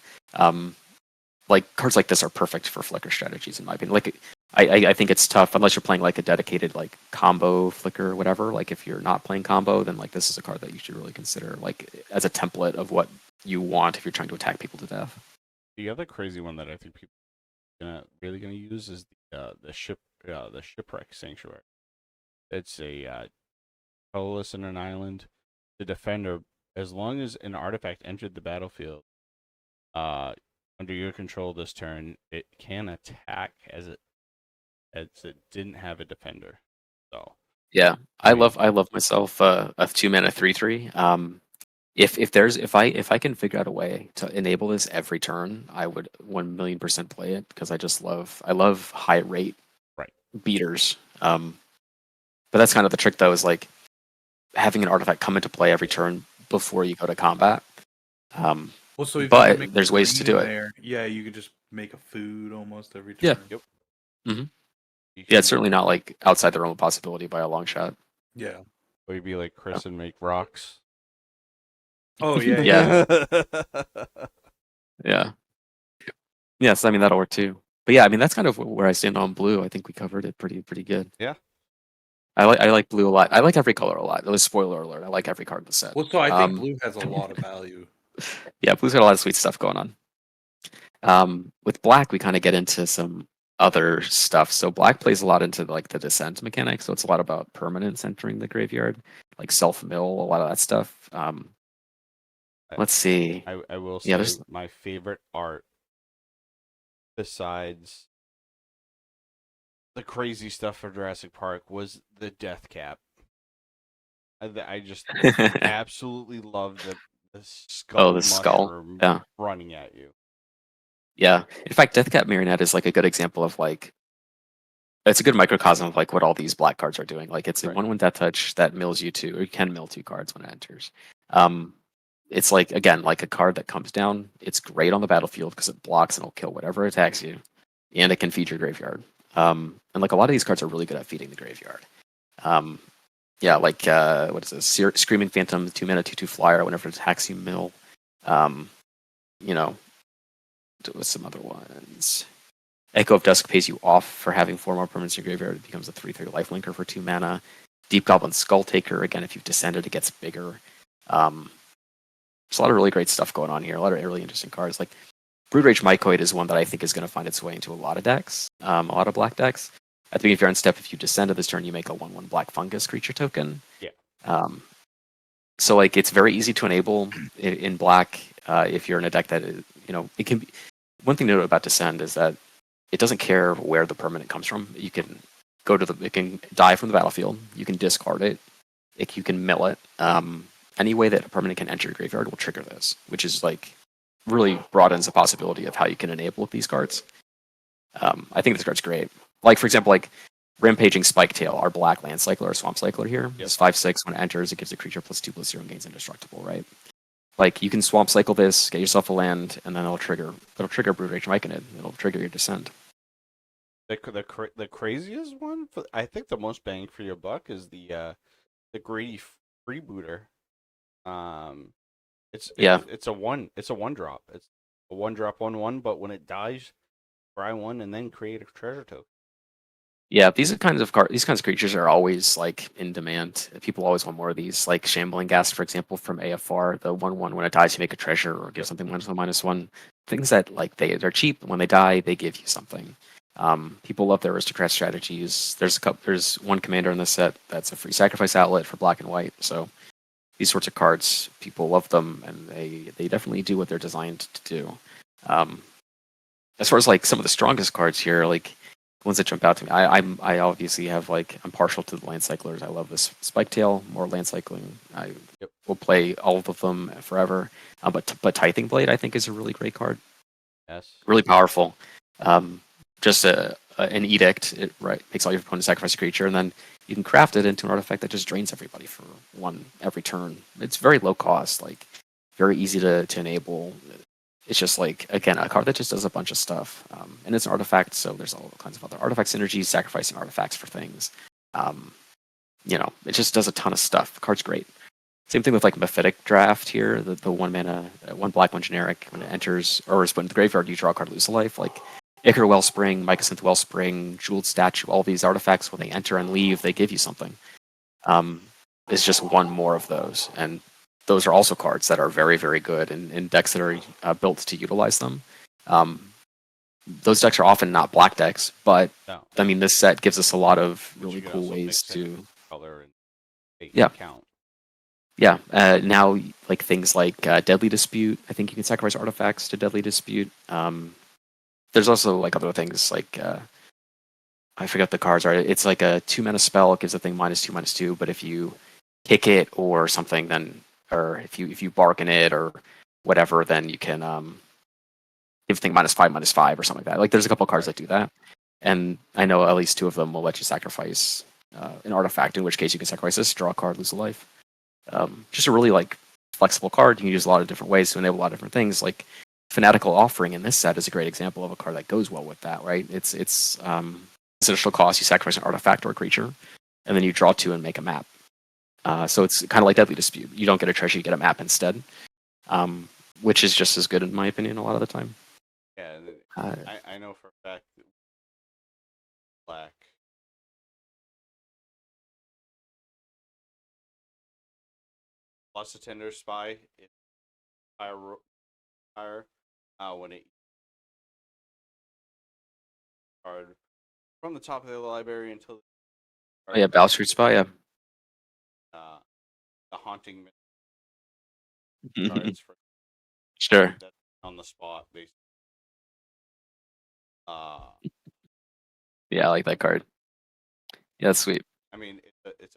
Like cards like this are perfect for flicker strategies, in my opinion. Like I think it's tough unless you're playing like a dedicated like combo flicker or whatever. Like if you're not playing combo, then like this is a card that you should really consider like as a template of what you want if you're trying to attack people to death. The other crazy one that I think people are really gonna use is the shipwreck sanctuary. It's a colorless in an island. The defender, as long as an artifact entered the battlefield, under your control this turn, it can attack as it didn't have a defender. So yeah, I love myself a 2-mana 3/3. If I can figure out a way to enable this every turn, I would 1,000,000% play it because I love high rate beaters. But that's kind of the trick though, is like having an artifact come into play every turn before you go to combat. So but there's ways to do it. Yeah, you could just make a food almost every turn. Yeah. Yep. Mm-hmm. Yeah, it's certainly not like outside the realm of possibility by a long shot. Yeah. Or you'd be like Chris and make rocks. Oh yeah. Yeah. Yes, I mean that'll work too. But yeah, I mean that's kind of where I stand on blue. I think we covered it pretty good. Yeah. I like blue a lot. I like every color a lot. Spoiler alert, I like every card in the set. Well, so I think blue has a lot of value. Yeah, blue's got a lot of sweet stuff going on. With black, we kind of get into some other stuff. So black plays a lot into like the descent mechanic. So it's a lot about permanence entering the graveyard, like self-mill, a lot of that stuff. Let's see. I will say my favorite art, besides the crazy stuff for Jurassic Park, was the death cap. I just absolutely love the skull. Oh, the skull. Yeah. Running at you. Yeah. In fact, Deathcap Marionette is like a good example of like, it's a good microcosm of like what all these black cards are doing. Like it's a 1/1 death touch that mills you 2, or you can mill 2 cards when it enters. It's like, again, like a card that comes down. It's great on the battlefield because it blocks and it'll kill whatever attacks you, and it can feed your graveyard. And like a lot of these cards are really good at feeding the graveyard. Yeah, like what is this? Screaming Phantom, 2-mana 2/2 flyer. Whenever it attacks you, mill. With some other ones. Echo of Dusk pays you off for having 4 more permanents in your graveyard. It becomes a 3/3 lifelinker for 2 mana. Deep Goblin Skull Taker. Again, if you've descended, it gets bigger. There's a lot of really great stuff going on here. A lot of really interesting cards. Like Broodrage Mycoid is one that I think is going to find its way into a lot of decks. A lot of black decks. At the beginning of your end step, if you descended this turn, you make a 1/1 black fungus creature token. Yeah. So like it's very easy to enable in black if you're in a deck that is, it can be. One thing to note about Descend is that it doesn't care where the permanent comes from. You can it can die from the battlefield. You can discard it. You can mill it. Any way that a permanent can enter your graveyard will trigger this, which is like really broadens the possibility of how you can enable with these cards. I think this card's great. Like for example, like Rampaging Spiketail, our black land cycler or swamp cycler here. Yep. It's 5/6. When it enters, it gives a creature +2/+0 and gains indestructible, right? Like you can swamp cycle this, get yourself a land, and then it'll trigger Brood Rage Myconid. It'll trigger your descent. The craziest one, I think the most bang for your buck is the greedy freebooter. It's a one drop. It's a 1-drop 1/1, but when it dies, cry one and then create a treasure token. Yeah, these kinds of creatures are always like in demand. People always want more of these, like Shambling Ghast, for example, from AFR. The 1/1 when it dies, you make a treasure or give something -1/-1. Things that like they're cheap. When they die, they give you something. People love their aristocrat strategies. There's one commander in this set that's a free sacrifice outlet for black and white. So these sorts of cards, people love them, and they definitely do what they're designed to do. As far as like some of the strongest cards here, like ones that jump out to me, I obviously have I'm partial to the land cyclers. I love this Spiketail, more land cycling. I will play all of them forever. But Tithing Blade I think is a really great card. Yes. Really powerful. Just an edict. It makes all your opponents sacrifice a creature, and then you can craft it into an artifact that just drains everybody for one every turn. It's very low cost, like very easy to enable. It's just again a card that just does a bunch of stuff, and it's an artifact, so there's all kinds of other artifact synergies, sacrificing artifacts for things. It just does a ton of stuff. The card's great. Same thing with Mephitic Draft here, the 1 mana, 1 black, 1 generic. When it enters or is put in the graveyard, you draw a card, lose a life. Ichor Wellspring, Mycosynth Wellspring, Jeweled Statue, all these artifacts, when they enter and leave, they give you something. It's just one more of those. And those are also cards that are very, very good in decks that are built to utilize them. Those decks are often not black decks, but no. I mean, this set gives us a lot of really cool ways to color and count. Yeah, now things like Deadly Dispute. I think you can sacrifice artifacts to Deadly Dispute. There's also other things I forget the cards are. It's a 2-mana spell. It gives a thing -2/-2. But if you kick it or something, then or if you bargain it or whatever, then you can give a thing -5/-5 or something like that. There's a couple of cards that do that, and I know at least 2 of them will let you sacrifice an artifact. In which case you can sacrifice this, draw a card, lose a life. Just a really flexible card. You can use a lot of different ways to enable a lot of different things. Fanatical Offering in this set is a great example of a card that goes well with that, right? It's initial cost, you sacrifice an artifact or a creature, and then you draw 2 and make a map. So it's kind of like Deadly Dispute. You don't get a treasure, you get a map instead, which is just as good in my opinion a lot of the time. Yeah, I know for a fact that black plus a Tender Spy, it's fire when it card from the top of the library until Balstreet Spy, yeah. The Haunting cards for Sure. on the spot, basically. Yeah, I like that card. Yeah, that's sweet. I mean, it's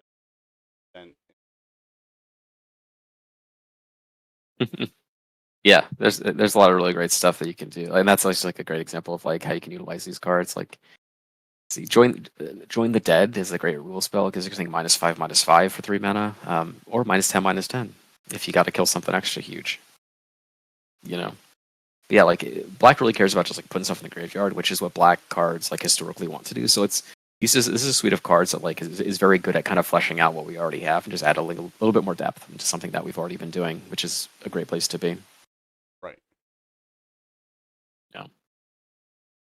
Yeah, there's a lot of really great stuff that you can do, and that's just a great example of how you can utilize these cards. See, join the Dead is a great rule spell. It gives you something -5/-5 for 3 mana, or -10/-10 if you got to kill something extra huge. But yeah, black really cares about just putting stuff in the graveyard, which is what black cards historically want to do. So this is a suite of cards that is very good at kind of fleshing out what we already have and just add a little bit more depth into something that we've already been doing, which is a great place to be. Right. Yeah.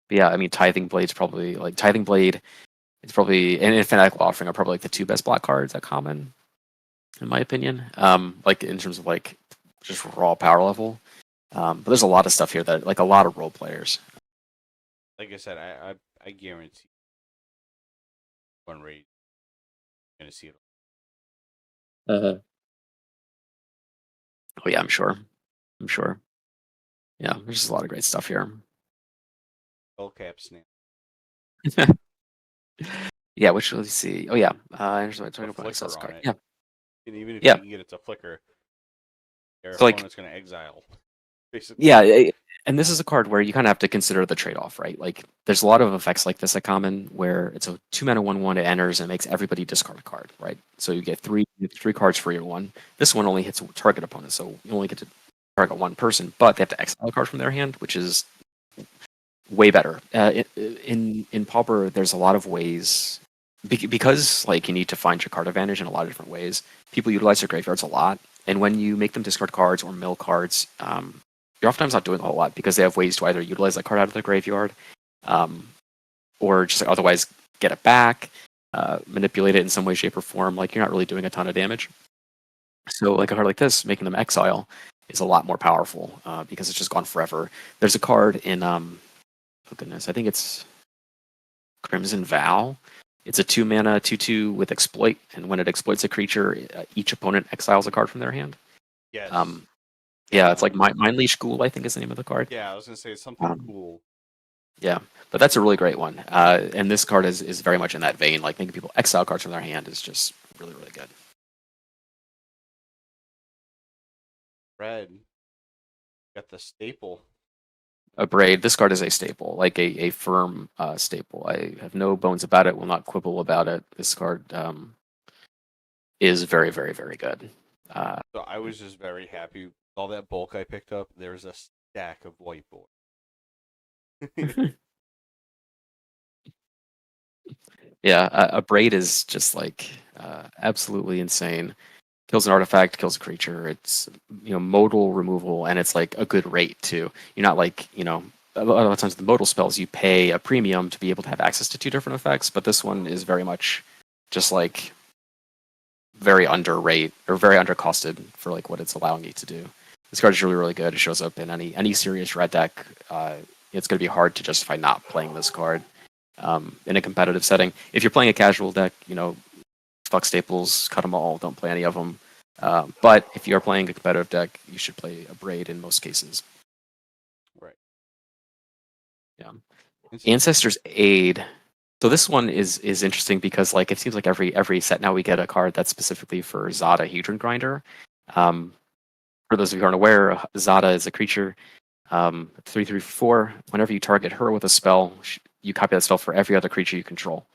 But yeah, I mean, Tithing Blade's probably Tithing Blade. It's probably and Fanatical Offering are probably the 2 best black cards at common, in my opinion. In terms of just raw power level. But there's a lot of stuff here that a lot of role players. Like I said, I guarantee one rate you're gonna see it. Oh yeah, I'm sure. Yeah, there's just a lot of great stuff here. All caps now. Yeah, which let's see. Oh yeah, here's what I'm talking about. Flicker on it. Yeah, And even if Yeah. you can get it to flicker, your So, opponent's gonna exile. basically. Yeah, and this is a card where you kind of have to consider the trade-off, right? Like, there's a lot of effects like this at common where it's a 2 mana 1/1, it enters and makes everybody discard a card, right? So you get three cards for your one. This one only hits a target opponent, so you only get to target one person, but they have to exile a card from their hand, which is way better. In Pauper, there's a lot of ways because like you need to find your card advantage in a lot of different ways. People utilize their graveyards a lot, and when you make them discard cards or mill cards, you're oftentimes not doing a whole lot because they have ways to either utilize that card out of the graveyard, or just otherwise get it back, manipulate it in some way, shape, or form. Like you're not really doing a ton of damage. So like a card like this, making them exile is a lot more powerful because it's just gone forever. There's a card in oh goodness, I think it's Crimson Vow. It's a 2 mana 2/2 with exploit, and when it exploits a creature, each opponent exiles a card from their hand. Yes. Yeah, it's like Mind Leash Ghoul, I think is the name of the card. Yeah, I was gonna say something cool. Yeah, but that's a really great one. And this card is very much in that vein. Like making people exile cards from their hand is just really, really good. Red. Got the staple. A Braid. This card is a staple, like a firm staple. I have no bones about it. Will not quibble about it. This card is very, very, very good. So I was just very happy with all that bulk I picked up. There's a stack of white boy. Yeah, a Braid is just like absolutely insane. Kills an artifact, kills a creature. It's modal removal, and it's like a good rate too. You're not like a lot of times the modal spells you pay a premium to be able to have access to two different effects, but this one is very much just like very underrate or very undercosted for like what it's allowing you to do. This card is really, really good. It shows up in any serious red deck. It's going to be hard to justify not playing this card in a competitive setting. If you're playing a casual deck, fuck staples, cut them all, don't play any of them. But if you're playing a competitive deck, you should play a Braid in most cases. Right. Yeah. Ancestor's Aid. So this one is interesting because like it seems like every set now we get a card that's specifically for Zada Hedron Grinder. For those of you who aren't aware, Zada is a creature. 3/4. Whenever you target her with a spell, you copy that spell for every other creature you control.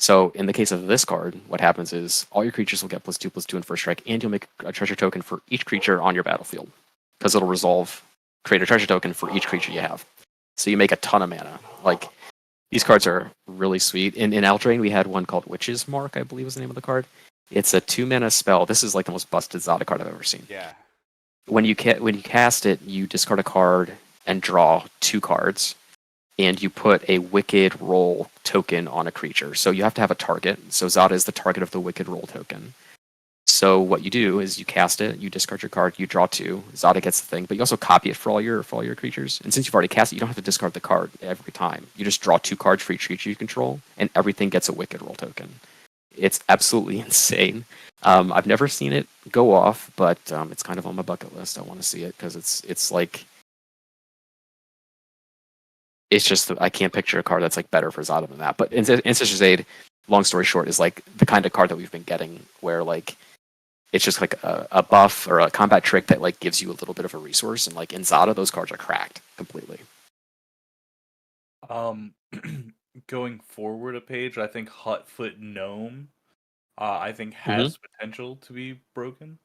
So in the case of this card, what happens is all your creatures will get +2/+2 in first strike, and you'll make a treasure token for each creature on your battlefield because it'll create a treasure token for each creature you have. So you make a ton of mana. Like these cards are really sweet. In Eldraine, we had one called Witch's Mark, I believe was the name of the card. It's a 2 mana spell. This is like the most busted Zada card I've ever seen. Yeah. When you cast it, you discard a card and draw 2 cards, and you put a Wicked Roll token on a creature. So you have to have a target. So Zada is the target of the Wicked Roll token. So what you do is you cast it, you discard your card, you draw 2. Zada gets the thing, but you also copy it for all your creatures. And since you've already cast it, you don't have to discard the card every time. You just draw 2 cards for each creature you control, and everything gets a Wicked Roll token. It's absolutely insane. I've never seen it go off, but it's kind of on my bucket list. I want to see it because it's like it's just I can't picture a card that's like better for Zada than that. But Ancestor's Aid, long story short, is like the kind of card that we've been getting where like it's just like a buff or a combat trick that like gives you a little bit of a resource, and like in Zada, those cards are cracked completely. Going forward a page, I think Hutfoot Gnome, I think has potential to be broken.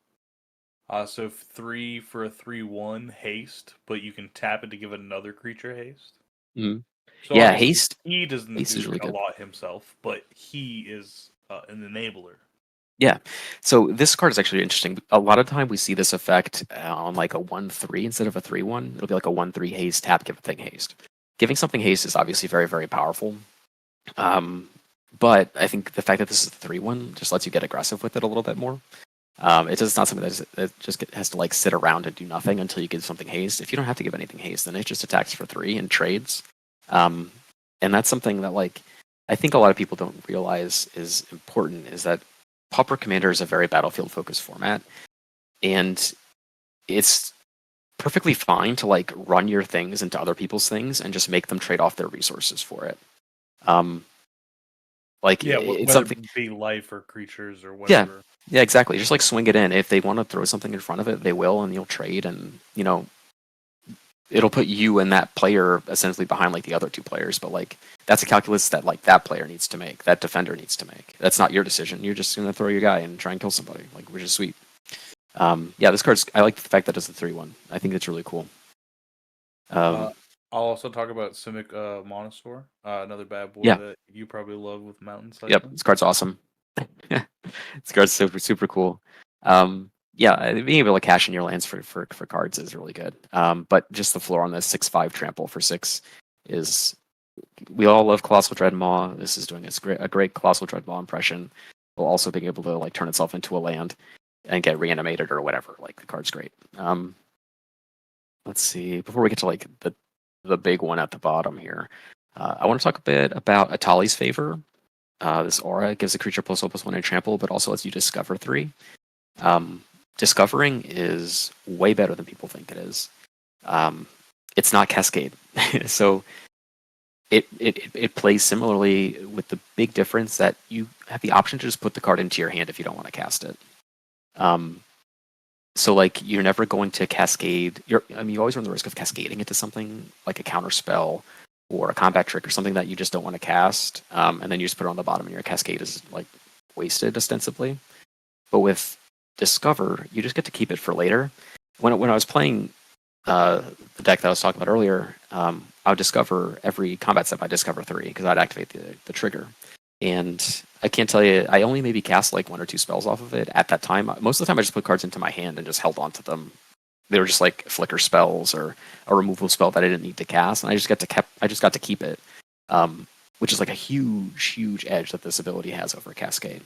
So 3 for a 3/1 haste, but you can tap it to give another creature haste. Mm-hmm. So Yeah, haste. He doesn't haste is really a good. lot himself, but he is an enabler. Yeah. So this card is actually interesting. A lot of time we see this effect on like a 1/3 instead of a 3/1. It'll be like a 1/3 haste, tap, give a thing haste. Giving something haste is obviously very, very powerful. But I think the fact that this is a 3/1 just lets you get aggressive with it a little bit more. It's not something that just has to like sit around and do nothing until you give something haste. If you don't have to give anything haste, then it just attacks for 3 and trades. And that's something that like I think a lot of people don't realize is important, is that Pauper Commander is a very battlefield-focused format, and it's perfectly fine to like run your things into other people's things and just make them trade off their resources for it. It's something. It be life or creatures or whatever. Yeah, exactly. Just like swing it in. If they want to throw something in front of it, they will, and you'll trade. And it'll put you and that player essentially behind like the other two players, but like that's a calculus that like that player needs to make, that defender needs to make. That's not your decision. You're just gonna throw your guy and try and kill somebody, like, which is sweet. Yeah, this card's, I like the fact that it's a 3/1. I think it's really cool. I'll also talk about Simic Monosaur, another bad boy Yeah. that you probably love with mountain cycling. Yep, this card's awesome. This card's super cool. Yeah, being able to cash in your lands for cards is really good. But just the floor on this 6/5 trample for 6 is, we all love Colossal Dreadmaw. This is doing a great Colossal Dreadmaw impression, while also being able to like turn itself into a land and get reanimated or whatever. Like, the card's great. Let's see. Before we get to like the big one at the bottom here, I want to talk a bit about Atali's Favor. This aura gives a creature +1/+1 and trample, but also lets you discover 3. Discovering is way better than people think it is. It's not Cascade, so it plays similarly, with the big difference that you have the option to just put the card into your hand if you don't want to cast it. So like, you're never going to cascade. You always run the risk of cascading into something like a counter spell or a combat trick or something that you just don't want to cast, and then you just put it on the bottom and your cascade is like wasted ostensibly. But with Discover, you just get to keep it for later. When I was playing the deck that I was talking about earlier, I would discover every combat step. I discover 3 because I'd activate the trigger. And I can't tell you, I only maybe cast like 1 or 2 spells off of it at that time. Most of the time, I just put cards into my hand and just held on to them. They were just like flicker spells or a removal spell that I didn't need to cast, and I just got to keep it, which is like a huge edge that this ability has over Cascade.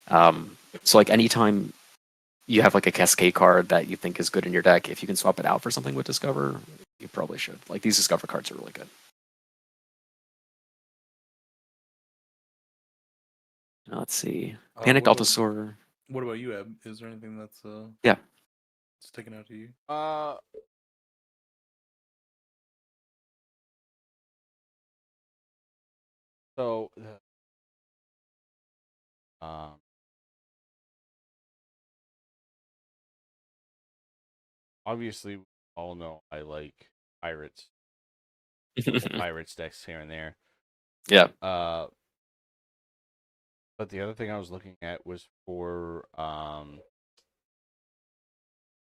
So like, anytime you have like a Cascade card that you think is good in your deck, if you can swap it out for something with Discover, you probably should. Like, these Discover cards are really good. Let's see. Panicked Altasaur. What about you, Eb? Is there anything that's Yeah. sticking out to you? So, obviously, we all know I like pirates. Pirates decks here and there. Yeah. But the other thing I was looking at was for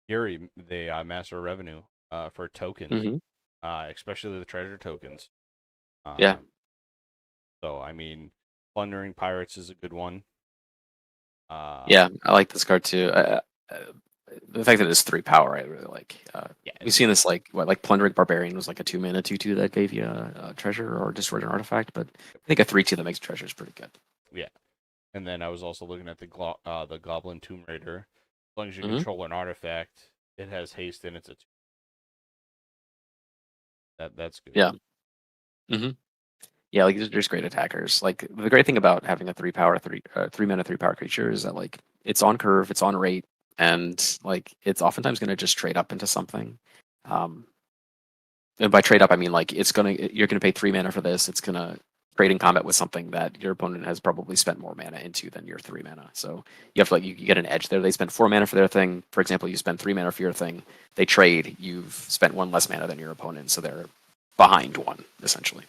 Fury, the Master of Revenue, for tokens, especially the treasure tokens. Yeah. So, I mean, Plundering Pirates is a good one. Yeah, I like this card too. The fact that it's 3 power, I really like. Yeah, We've seen this like Plundering Barbarian was like a 2-mana 2/2 that gave you a treasure or destroyed an artifact, but I think a 3/2 that makes a treasure is pretty good. Yeah, and then I was also looking at the Goblin Tomb Raider. As long as you control an artifact, it has haste and it's a 2. That's good. Yeah. Yeah, like, there's great attackers. Like, the great thing about having a 3 power 3-mana 3 power creature is that like, it's on curve, it's on rate, and like, it's oftentimes going to just trade up into something. And by trade up, I mean like, you're gonna pay 3 mana for this. It's gonna trade in combat with something that your opponent has probably spent more mana into than your 3 mana. So you have to, like, you get an edge there. They spend 4 mana for their thing. For example, you spend 3 mana for your thing. They trade. You've spent 1 less mana than your opponent, so they're behind 1 essentially.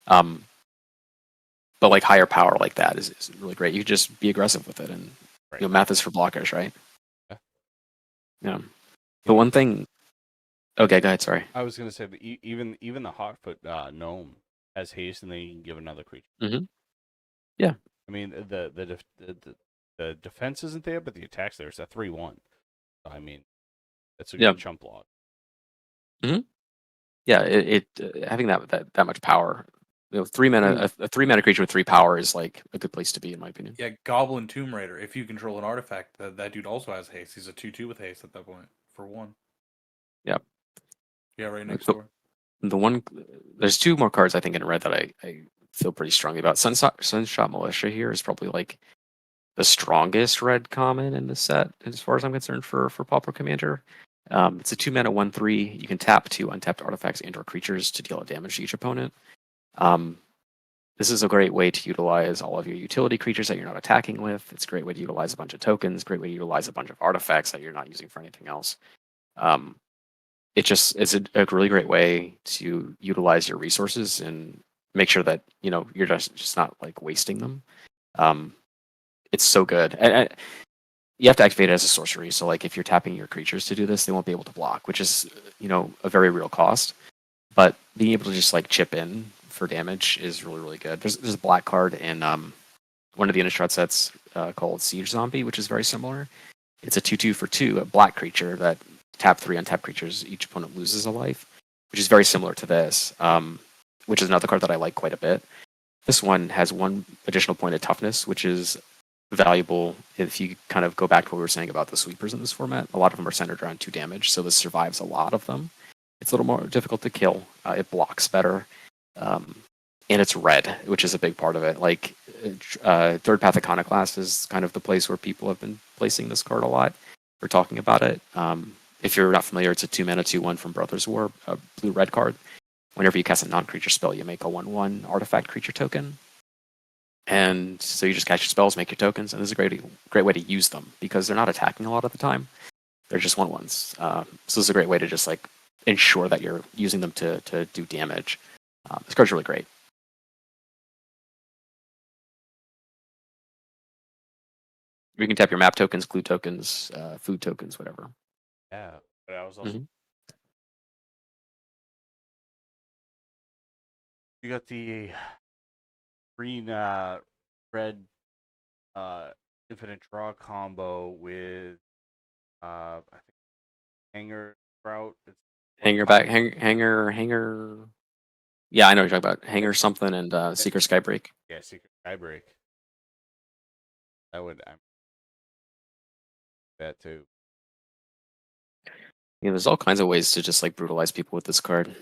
But like, higher power like that is really great. You just be aggressive with it, and math is for blockers, right? Yeah. But one thing. Okay, go ahead. Sorry. I was gonna say that even the Hotfoot gnome has haste, and then you can give another creature. Yeah. I mean, the defense isn't there, but the attack's there. It's a 3/1. I mean, that's a good chump block. Yeah, it having that much power. 3 mana, a 3 mana creature with 3 power is like a good place to be, in my opinion. Yeah, Goblin Tomb Raider. If you control an artifact, that dude also has haste. He's a 2/2 with haste at that point for 1. Yeah. Yeah, right next door. There's 2 more cards I think in red that I feel pretty strongly about. Sunshot Militia here is probably like the strongest red common in the set, as far as I'm concerned, for Pauper Commander. It's a 2 mana 1/3. You can tap 2 untapped artifacts and/or creatures to deal damage to each opponent. This is a great way to utilize all of your utility creatures that you're not attacking with. It's a great way to utilize a bunch of tokens. Great way to utilize a bunch of artifacts that you're not using for anything else. it's a really great way to utilize your resources and make sure that you're just not like wasting them. Um, it's so good, and you have to activate it as a sorcery. So like if you're tapping your creatures to do this, they won't be able to block, which is a very real cost. But being able to just like chip in for damage is really really good. There's a black card in one of the Innistrad sets called Siege Zombie, which is very similar. It's a 2/2 for 2, a black creature that tap 3 untapped creatures. Each opponent loses a life, which is very similar to this, which is another card that I like quite a bit. This one has 1 additional point of toughness, which is valuable if you kind of go back to what we were saying about the sweepers in this format. A lot of them are centered around 2 damage, so this survives a lot of them. It's a little more difficult to kill. It blocks better. And it's red, which is a big part of it. Like, Third Path Iconoclast is kind of the place where people have been placing this card a lot. We're talking about it. If you're not familiar, it's a 2-mana 2/1 from Brothers War, a blue-red card. Whenever you cast a non-creature spell, you make a 1/1 artifact creature token. And so you just cast your spells, make your tokens, and this is a great way to use them because they're not attacking a lot of the time. They're just 1/1s. So this is a great way to just like ensure that you're using them to do damage. This card's really great. You can tap your map tokens, clue tokens, food tokens, whatever. Yeah, but I was also you got the green red infinite draw combo with I think hanger sprout. Hanger. Yeah, I know what you're talking about. Hanger something and Seeker Skybreak. Yeah, Secret Skybreak. I'm that too. Yeah, there's all kinds of ways to just like brutalize people with this card.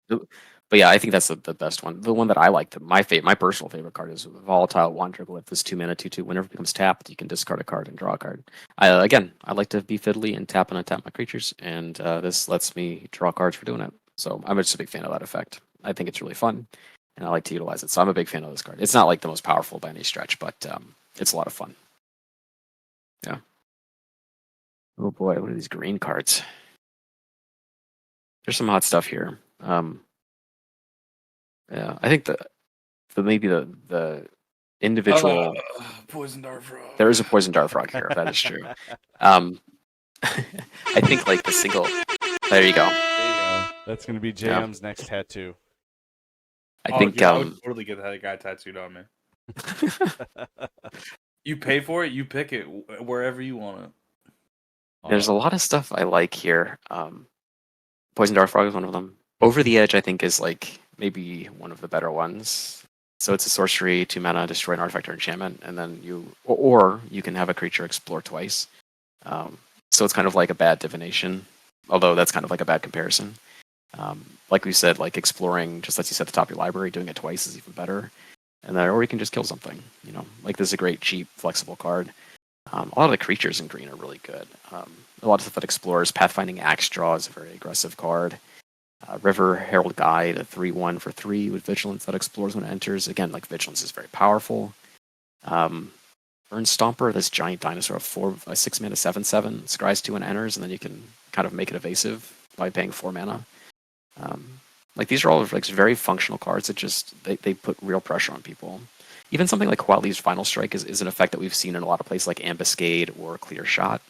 But yeah, I think that's the best one. The one that I like, my personal favorite card is Volatile Wanderer with this 2-mana 2/2. Whenever it becomes tapped, you can discard a card and draw a card. I like to be fiddly and tap and untap my creatures, and this lets me draw cards for doing it. So I'm just a big fan of that effect. I think it's really fun, and I like to utilize it. So I'm a big fan of this card. It's not like the most powerful by any stretch, but it's a lot of fun. Yeah. Oh boy, what are these green cards? There's some hot stuff here. Yeah, I think maybe the individual Poison Dart Frog. there is a poison dart frog here. That is true. I think like the single. There you go. There you go. That's gonna be JM's next tattoo. I think I would totally get that guy tattooed on me. You pay for it, you pick it wherever you want it. there's a lot of stuff I like here. Poison dart frog is one of them. Over the Edge, I think, is like maybe one of the better ones. So it's a sorcery, 2-mana, destroy an artifact or enchantment, and then or you can have a creature explore twice. So it's kind of like a bad divination, although that's kind of like a bad comparison. Like we said, like exploring just lets you set the top of your library. Doing it twice is even better. And then, or you can just kill something. Like this is a great, cheap, flexible card. A lot of the creatures in green are really good. A lot of stuff that explores. Pathfinding Axe Draw is a very aggressive card. River Herald Guide, a 3/1 for 3 with Vigilance that explores when it enters. Again, like Vigilance is very powerful. Burn Stomper, this giant dinosaur, a 6-mana 7/7, scries 2 and enters, and then you can kind of make it evasive by paying 4 mana. Like these are all like very functional cards that just they put real pressure on people. Even something like Quatleaf's Final Strike is an effect that we've seen in a lot of places like Ambuscade or Clear Shot.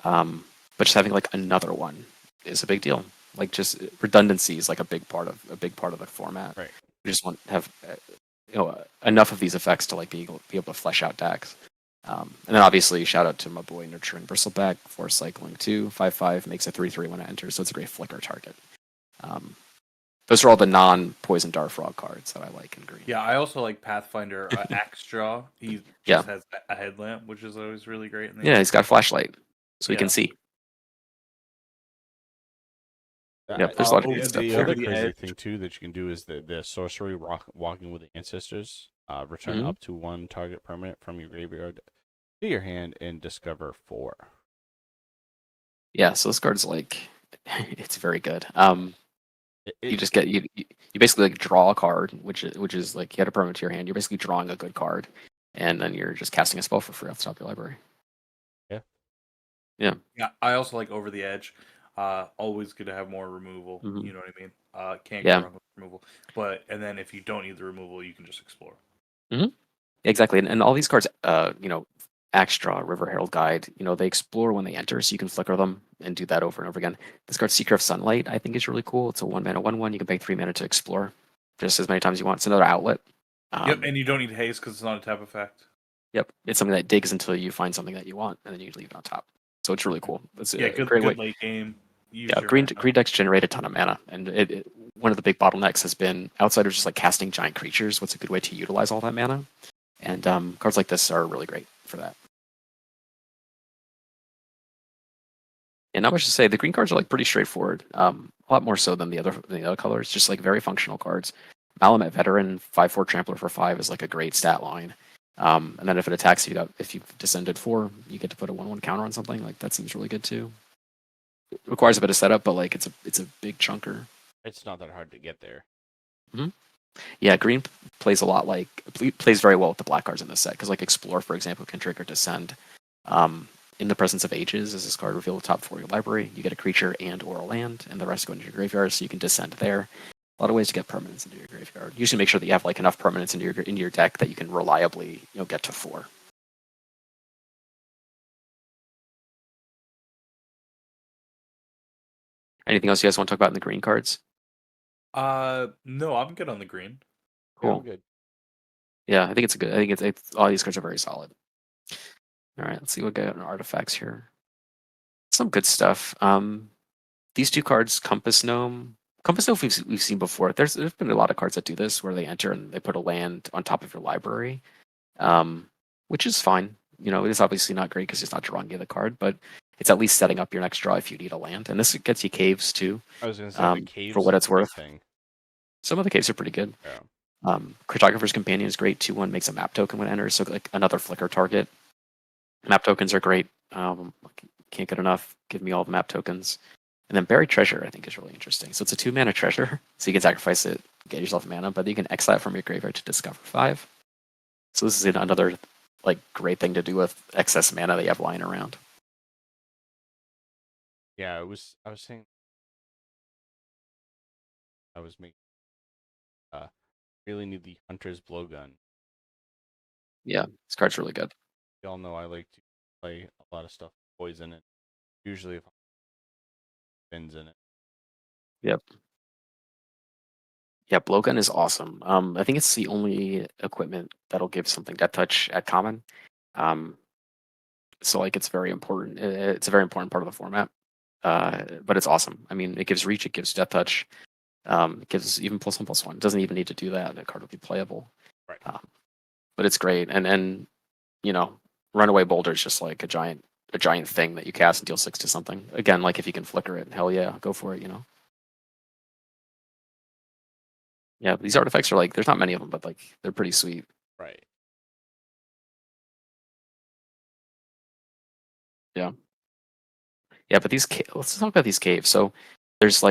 But just having like another one is a big deal. Like just redundancy is like a big part of the format. Right. We just want to have enough of these effects to like be able to flesh out decks. And then obviously shout out to my boy Nurturing Bristleback for cycling 2, 5/5 makes a 3/3 when it enters, so it's a great flicker target. Those are all the non-poison dart frog cards that I like in green. Yeah, I also like Pathfinder Axe Draw. He just has a headlamp, which is always really great. Yeah, he's got a flashlight, so he can see. Yep, there's a lot of good stuff The here. other crazy thing too that you can do is the sorcery walking with the ancestors. Return up to 1 target permanent from your graveyard to your hand and discover 4. Yeah, so this card's like it's very good. You just get you basically like draw a card, which is like you had a permanent to your hand. You're basically drawing a good card, and then you're just casting a spell for free off the top of your library. Yeah. I also like Over the Edge. Always good to have more removal. Mhm. You know what I mean? Can't go Yeah. wrong with removal. And then if you don't need the removal, you can just explore. Hmm. Exactly, and all these cards, Axedraw, River Herald Guide, they explore when they enter, so you can flicker them and do that over and over again. This card, Seeker of Sunlight, I think is really cool. It's a 1 mana 1/1. You can pay 3 mana to explore just as many times as you want. It's another outlet. Yep, Um, and you don't need haste because it's not a tap effect. yep, it's something that digs until you find something that you want, and then you leave it on top. So it's really cool. It's Yeah, a good great way. good late game. Use Yeah, your green mana. decks generate a ton of mana, and one of the big bottlenecks has been outside of just like casting giant creatures. What's a good way to utilize all that mana? And cards like this are really great for that. And not much to say. The green cards are like pretty straightforward. A lot more so than the other colors. Just like very functional cards. Malamet Veteran 5/4 Trampler for 5 is like a great stat line. And then if it attacks you, if you've descended 4, you get to put a 1/1 counter on something. Like that seems really good too. It requires a bit of setup, but like it's a big chunker. It's not that hard to get there. Hmm. Yeah, green plays a lot like plays very well with the black cards in this set because like Explore, for example, can trigger Descend. In the presence of ages, as this card reveal the top 4 of your library, you get a creature and/or a land, and the rest go into your graveyard, so you can descend there. A lot of ways to get permanents into your graveyard. Usually, make sure that you have like enough permanents into your deck that you can reliably get to 4. Anything else you guys want to talk about in the green cards? No, I'm good on the green. Yeah, I'm Cool. good. Yeah, I think it's a good. I think it's all these cards are very solid. All right, let's see what we got in artifacts here. Some good stuff. These 2 cards, Compass Gnome. Compass Gnome we've seen before. There's been a lot of cards that do this where they enter and they put a land on top of your library, which is fine. It is obviously not great because it's not drawing you the card, but it's at least setting up your next draw if you need a land. And this gets you caves too, I was gonna say the for caves what is it's a big worth. thing. Some of the caves are pretty good. Yeah. Cartographer's Companion is great. 2/1 makes a map token when it enters, so like another flicker target. Map tokens are great. Can't get enough. Give me all the map tokens. And then Buried Treasure, I think, is really interesting. So it's a 2 mana treasure, so you can sacrifice it, get yourself mana, but you can exile it from your graveyard to discover 5. So this is another like great thing to do with excess mana that you have lying around. Yeah, I was saying I was making really need the Hunter's Blowgun. Yeah, this card's really good. Y'all know I like to play a lot of stuff with poison and usually if spins in it. Yep. Yeah, Blowgun is awesome. I think it's the only equipment that'll give something Death Touch at common. Um, so like it's very important. It's a very important part of the format. But it's awesome. I mean, it gives reach, it gives Death Touch, it gives even +1/+1. It doesn't even need to do that. The card will be playable. Right. But it's great. And you know, Runaway Boulder is just like a giant thing that you cast and deal 6 to something. Again, like if you can flicker it, hell yeah, go for it. Yeah, these artifacts are like there's not many of them, but like they're pretty sweet. Right. Yeah. Yeah, but let's talk about these caves. So there's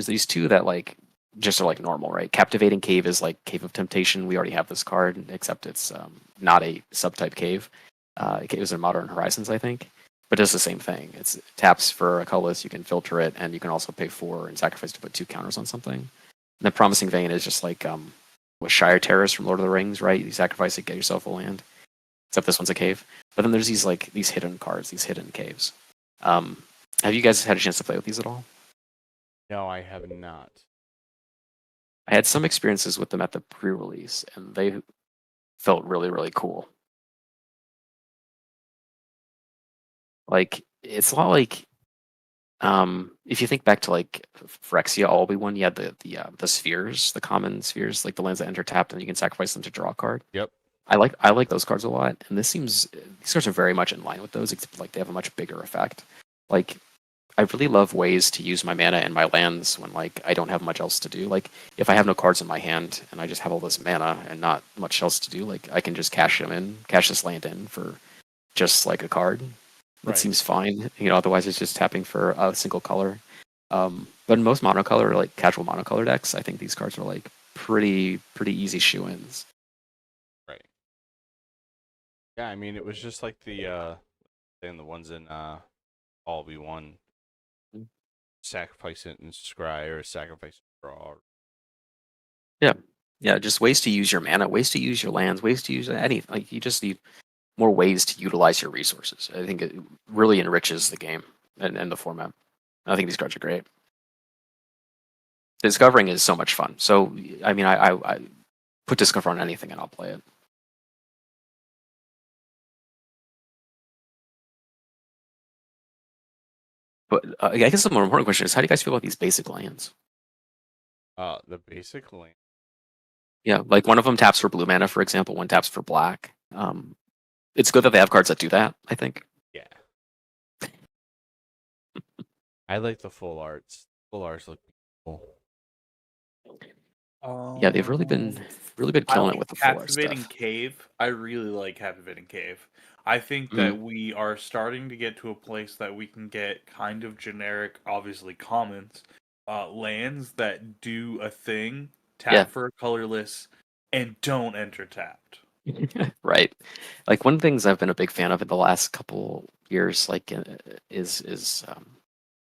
these 2 that like just are like normal, right? Captivating Cave is like Cave of Temptation. We already have this card, except it's not a subtype cave. It was in Modern Horizons, I think, but it does the same thing. It's taps for a colorless. You can filter it, and you can also pay 4 and sacrifice to put 2 counters on something. And the Promising Vein is just like with Shire Terrace from Lord of the Rings, right? You sacrifice it, get yourself a land. Except this one's a cave. But then there's these hidden cards, these hidden caves. Um, have you guys had a chance to play with these at all? No, I have not. I had some experiences with them at the pre-release, and they felt really, really cool. Like it's a lot like if you think back to like Phyrexia Albi one, you had the spheres, the common spheres, like the lands that enter tapped, and you can sacrifice them to draw a card. Yep. I like those cards a lot, and these cards are very much in line with those, except like they have a much bigger effect. Like I really love ways to use my mana and my lands when like I don't have much else to do. Like if I have no cards in my hand and I just have all this mana and not much else to do, like I can just cash this land in for just like a card. That Right. seems fine. Otherwise it's just tapping for a single color. But in most monocolor, like casual monocolor decks, I think these cards are like pretty easy shoe-ins. Right. Yeah, I mean it was just like the ones in all we won. sacrifice it and scry or sacrifice and draw. Yeah, just ways to use your mana, ways to use your lands, ways to use anything. Like you just need more ways to utilize your resources. I think it really enriches the game and the format. I think these cards are great. Discovering is so much fun. So I mean, I put Discover on anything and I'll play it. But I guess the more important question is, how do you guys feel about these basic lands? The basic land. Yeah, like one of them taps for blue mana, for example. One taps for black. It's good that they have cards that do that, I think. Yeah. I like the full arts. Full arts look beautiful. Yeah, they've really been I killing like it with the full art Captivating stuff. Cave. I really like Captivating Cave. I think that we are starting to get to a place that we can get kind of generic, obviously commons, lands that do a thing, tap Yeah. for a colorless, and don't enter tapped. Right. Like one of the things I've been a big fan of in the last couple years, like is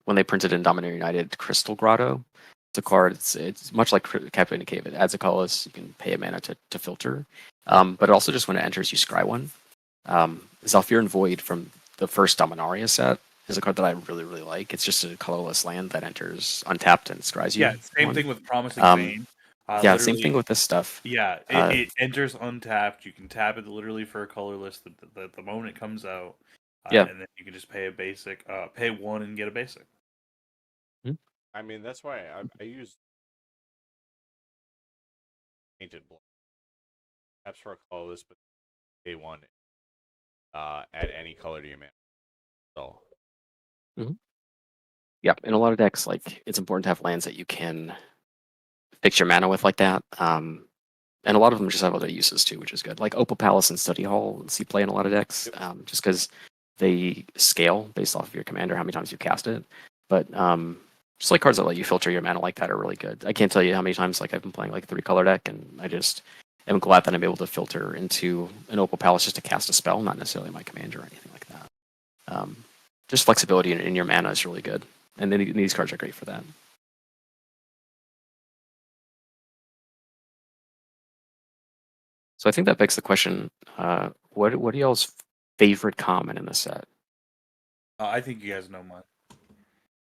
when they printed in Dominator United Crystal Grotto. It's a card. It's much like Captivating Cave. It adds a colorless. You can pay a mana to filter, but it also just when it enters, you scry one. Zalfiran Void from the first Dominaria set is a card that I really like. It's just a colorless land that enters untapped and scries you. Yeah, same one. thing with Promising Um, Vein. Yeah, same thing with this stuff. Yeah, Uh, it enters untapped. You can tap it literally for a colorless the moment it comes out, Yeah. and then you can just pay a basic, pay one and get a basic. I mean, that's why I use painted blood. Taps for a colorless, but pay one. Add any color to your mana. So. Yeah, in a lot of decks, like it's important to have lands that you can fix your mana with like that. And a lot of them just have other uses too, which is good. Like Opal Palace and Study Hall see play in a lot of decks, just because they scale based off of your commander, how many times you cast it. But just like cards that let you filter your mana like that are really good. I can't tell you how many times like I've been playing like a 3-color deck, and I just am glad that I'm able to filter into an Opal Palace just to cast a spell, not necessarily my commander or anything like that. Just flexibility in your mana is really good, and then these cards are great for that. So I think that begs the question: what are y'all's favorite common in the set? I think you guys know mine.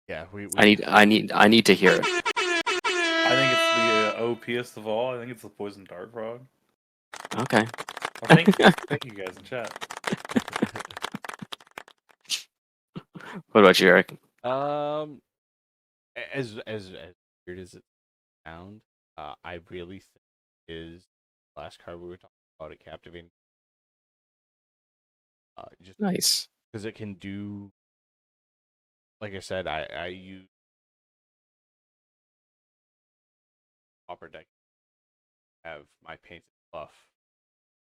Yeah, we I need to hear it. I think it's the OPest of all. I think it's the Poison Dart Frog. Okay. Well, thank you guys in chat. What about you, Eric? As weird as it sounds, I really think is the last card we were talking about it captivating. Just Nice. because it can do, like I said, I use pauper deck. Have my painted bluff.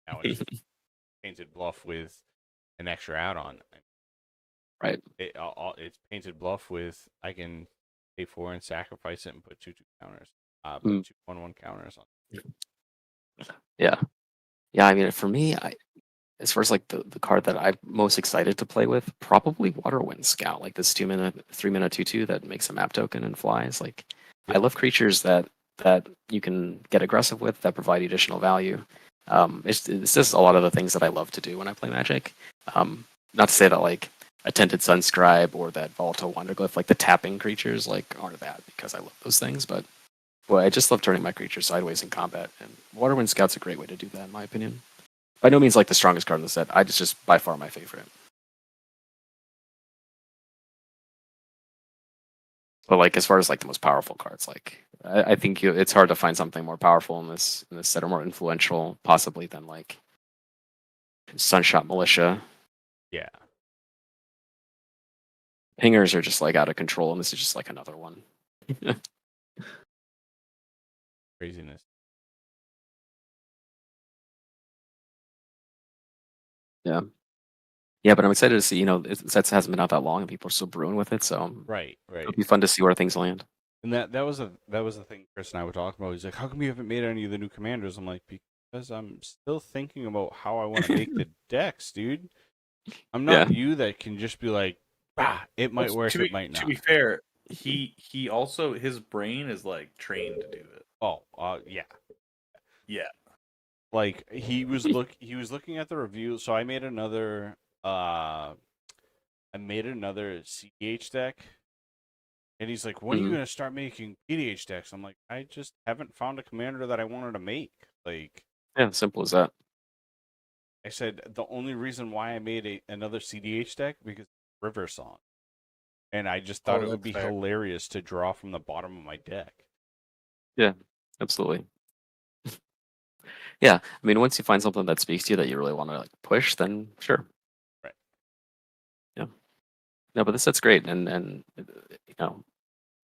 Now it's painted bluff with an extra add-on. Right. It's painted bluff with I can pay 4 and sacrifice it and put 2/2 counters. Put 2/1/1 counters on. Yeah. Yeah. I mean, for me, as far as like the card that I'm most excited to play with, probably Waterwind Scout, like this 2-mana, 3-mana 2/2 that makes a map token and flies. Like, I love creatures that you can get aggressive with that provide additional value. It's just a lot of the things that I love to do when I play Magic. Not to say that like Attended Sunscribe or that Volatile Wanderglyph, like the tapping creatures, like aren't that, because I love those things. But boy, I just love turning my creatures sideways in combat, and Waterwind Scout's a great way to do that, in my opinion. By no means like the strongest card in the set. It's just by far my favorite. But like as far as like the most powerful cards, like I think it's hard to find something more powerful in this set or more influential, possibly than like Sunshot Militia. Yeah. Pingers are just like out of control, and this is just like another one. Craziness. Yeah. Yeah, but I'm excited to see, sets hasn't been out that long and people are still brewing with it, so Right. it'll be fun to see where things land. And that was the thing Chris and I were talking about. He's like, "How come you haven't made any of the new commanders?" I'm like, "Because I'm still thinking about how I want to make the decks, dude. I'm not you that can just be like, it might work, it might not." To be fair, he also his brain is like trained to do it. Oh, yeah. Yeah. Like he was looking at the review. So I made another CDH deck, and he's like, "When are you Mhm. gonna start making PDH decks?" I'm like, "I just haven't found a commander that I wanted to make." Like Yeah, simple as that. I said, the only reason why I made another CDH deck because River Song, and I just thought Oh, it would that's be fair. hilarious to draw from the bottom of my deck. Yeah, absolutely. Yeah, I mean, once you find something that speaks to you that you really want to like push, then sure. Right. Yeah. No, but this set's great, and you know,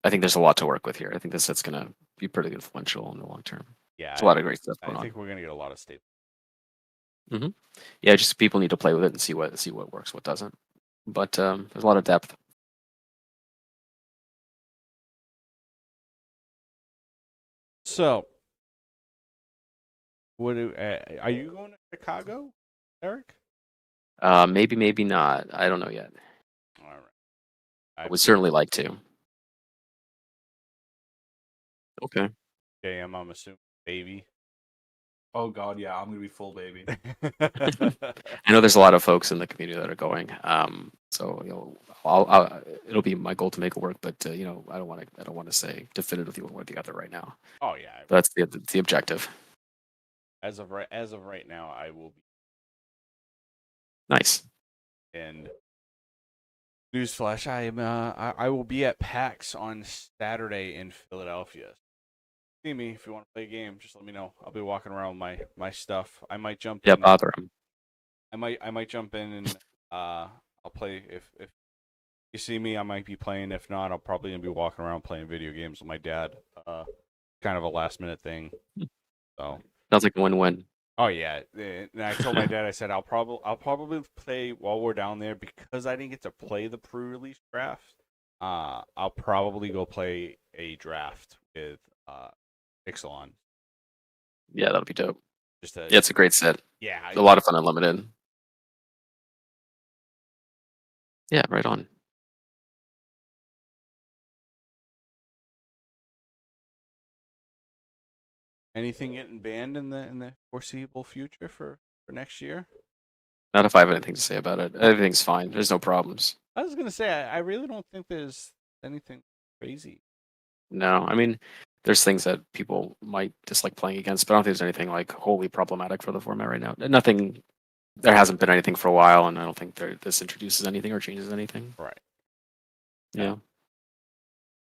I think there's a lot to work with here. I think this set's gonna be pretty influential in the long term. Yeah, There's a lot of great stuff I going on. think we're gonna get a lot of staples. Yeah, just people need to play with it and see what works, what doesn't. But there's a lot of depth. So, are you going to Chicago, Eric? Maybe, maybe not. I don't know yet. All right. I I would figured certainly like to. Okay. JM, I'm assuming baby. Oh God, yeah, I'm gonna be full baby. I know there's a lot of folks in the community that are going. So it'll be my goal to make it work. But I don't want to say definitively one or the other right now. Oh yeah. But that's the objective. As of right now, I will be. Nice. And newsflash, I will be at PAX on Saturday in Philadelphia. See me if you want to play a game. Just let me know. I'll be walking around with my stuff. I might jump Yeah, in. bother him. I might jump in and I'll play if you see me. I might be playing. If not, I'll probably gonna be walking around playing video games with my dad. Kind of a last minute thing. So. Sounds like a win-win. Oh yeah, and I told my dad. I said I'll probably play while we're down there because I didn't get to play the pre-release draft. I'll probably go play a draft with Ixalan. Yeah, that'll be dope. Just to, Yeah, it's a great set. yeah, A lot of fun unlimited. Yeah, right on. anything getting banned in the foreseeable future for next year? Not if I have anything to say about it. Everything's fine. There's no problems. I was gonna say I really don't think there's anything crazy. No, I mean, there's things that people might dislike playing against, but I don't think there's anything like wholly problematic for the format right now. Nothing. There hasn't been anything for a while, and I don't think this introduces anything or changes anything. Right. Yeah.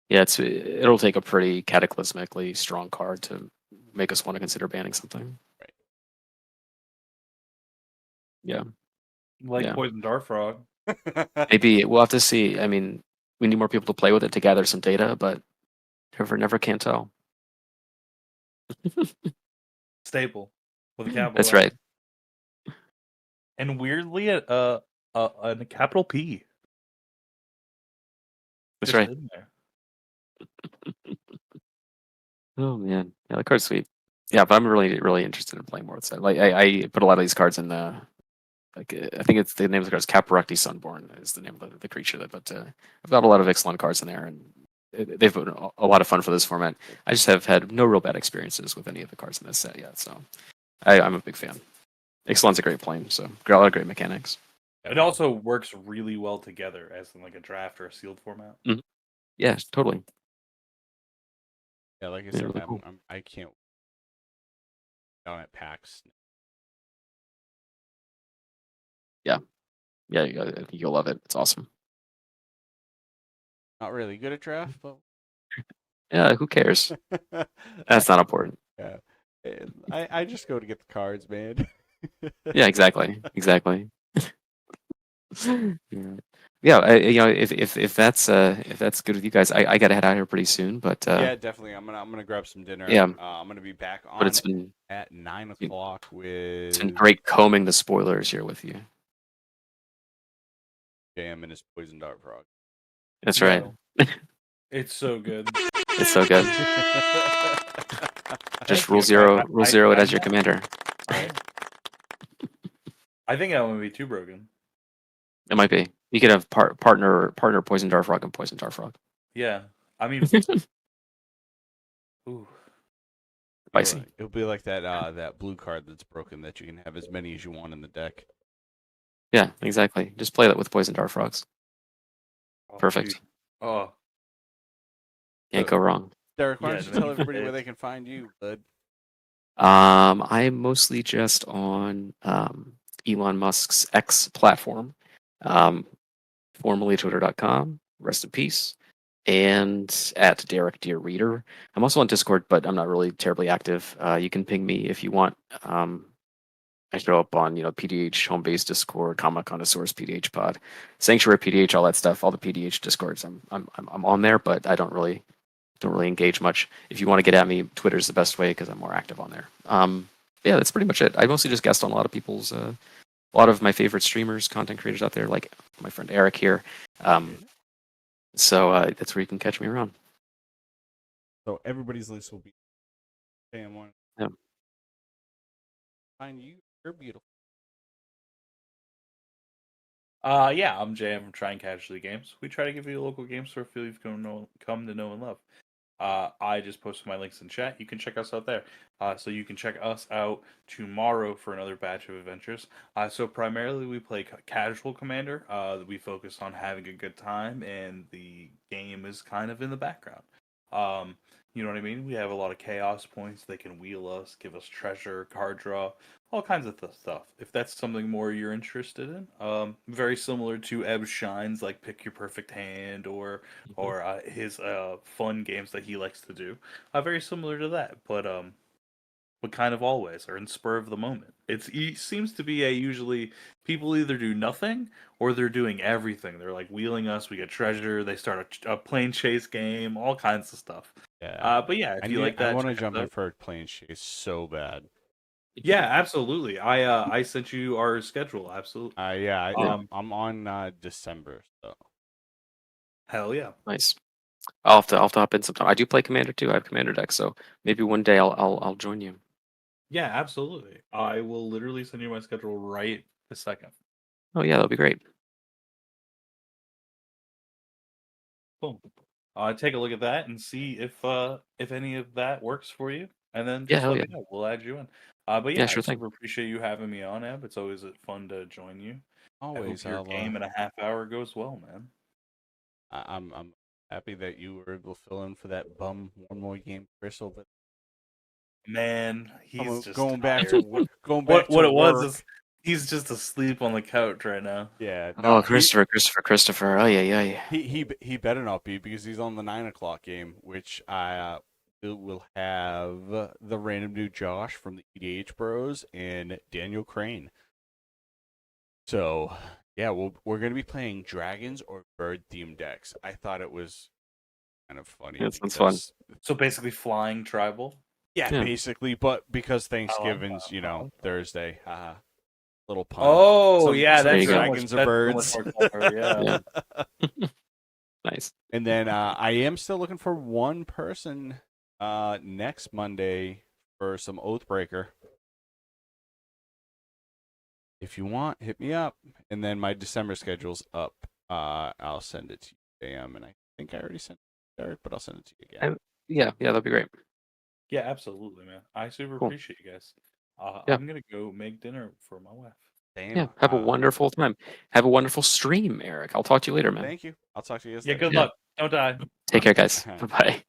Yeah, it'll take a pretty cataclysmically strong card to make us want to consider banning something. Right. Yeah. Like Yeah. Poison Dart Frog. Maybe we'll have to see. I mean, we need more people to play with it to gather some data, but never can tell. Staple with a capital. That's L. right. And weirdly, a capital P. That's Just right. in there. Oh man, yeah, the card's sweet. Yeah, but I'm really interested in playing more with that. Like I put a lot of these cards in the I think it's the name of the card is Caparacti Sunborn is the name of the creature that. But I've got a lot of excellent cards in there, and they've been a lot of fun for this format. I just have had no real bad experiences with any of the cards in this set yet, so I'm a big fan. Ixalan's a great plane, so got a lot of great mechanics. It also works really well together as in like a draft or a sealed format. Mm-hmm. Yeah, totally. Yeah, like I Yeah, said, really cool. I can't down at PAX. Yeah, I think you'll love it. It's awesome. Not really good at draft, but Yeah, who cares? That's not important. yeah. I just go to get the cards, man. Yeah, exactly. Yeah, if that's good with you guys, I gotta head out here pretty soon. But yeah, definitely. I'm gonna grab some dinner. Yeah. I'm gonna be back but on at 9 o'clock it's been with great combing the spoilers here with you. Jam and his poison dart frog. That's right. It's so good. It's so good. Just rule zero it as your commander. I think that would be too broken. It might be. You could have partner poison dart frog and poison dart frog. Yeah, I mean, ooh, Spicy. It'll be like that that blue card that's broken that you can have as many as you want in the deck. Yeah, exactly. Just play that with poison dart frogs. oh, Perfect. dude. Oh, Can't So, go wrong. Derek, why yeah. don't you and then tell you everybody play where it. they can find you, bud? I'm mostly just on Elon Musk's X platform, um, formerly Twitter.com. Rest in peace. And at Derek Dear Reader. I'm also on Discord, but I'm not really terribly active. You can ping me if you want. I show up on PDH home base Discord, Comic Connoisseurs PDH Pod, Sanctuary PDH, all that stuff, all the PDH Discords. I'm on there, but I don't really engage much. If you want to get at me, Twitter's the best way because I'm more active on there. Yeah, that's pretty much it. I mostly just guest on a lot of my favorite streamers, content creators out there, like my friend Eric here. So that's where you can catch me around. So everybody's list will be Sam one. Yeah. Find you. You're beautiful. Yeah, I'm JM from Trying Casually Games. We try to give you a local game store feel you've come to know and love. I just posted my links in chat. You can check us out there. So you can check us out tomorrow for another batch of adventures. So primarily we play casual commander. We focus on having a good time, and the game is kind of in the background. Um, you know what I mean? We have a lot of chaos points. They can wheel us, give us treasure, card draw, all kinds of stuff. If that's something more you're interested in, very similar to Ebb Shines, like pick your perfect hand, or his fun games that he likes to do. Very similar to that, but kind of always or in spur of the moment. It seems to be a usually people either do nothing or they're doing everything. They're like wheeling us. We get treasure. They start a plane chase game. All kinds of stuff. Yeah. But yeah, if you like I that, want to check us jump in out. for a plane chase so bad. Yeah, absolutely. I sent you our schedule. Absolutely. I'm on December, so Hell yeah. Nice. I'll have to hop in sometime. I do play Commander too. I have Commander deck, so maybe one day I'll join you. Yeah, absolutely. I will literally send you my schedule right this second. Oh yeah, that'll be great. Boom. Take a look at that and see if any of that works for you, and then Yeah, just hell let yeah. me know. We'll add you in. But Yeah, yeah, I sure thing. super appreciate you having me on, Ab. It's always fun to join you. I always hope your game in a half hour goes well, man. I'm happy that you were able to fill in for that bum one more game, Crystal. But Man, he's just going back tired. to going back What to it was work. is he's just asleep on the couch right now. Yeah, Oh, no, Christopher. Oh yeah. he better not be because he's on the 9 o'clock game, which I will have the random dude Josh from the EDH Bros and Daniel Crane. So yeah, we're gonna be playing dragons or bird themed decks. I thought it was kind of funny. That sounds fun. So basically, flying tribal. Yeah, Yeah. basically, but because I like Thanksgiving's, that. I like that. Thursday, haha. Little pun. Oh yeah, some There you that's go. so much. dragons or That's so birds. much more clever. Yeah. Yeah. Nice. And then I am still looking for one person next Monday for some Oathbreaker. If you want, hit me up. And then my December schedule's up. I'll send it to you, Sam, and I think I already sent it to Derek, but I'll send it to you again. Yeah, that'd be great. Yeah, absolutely, man. I super Cool. appreciate you guys. Yeah. I'm gonna go make dinner for my wife. Sam, Yeah. Have a wonderful time. Have a wonderful stream, Eric. I'll talk to you later, man. Thank you. I'll talk to you guys Yeah, later. good luck. Don't die. Take care, guys. Bye bye.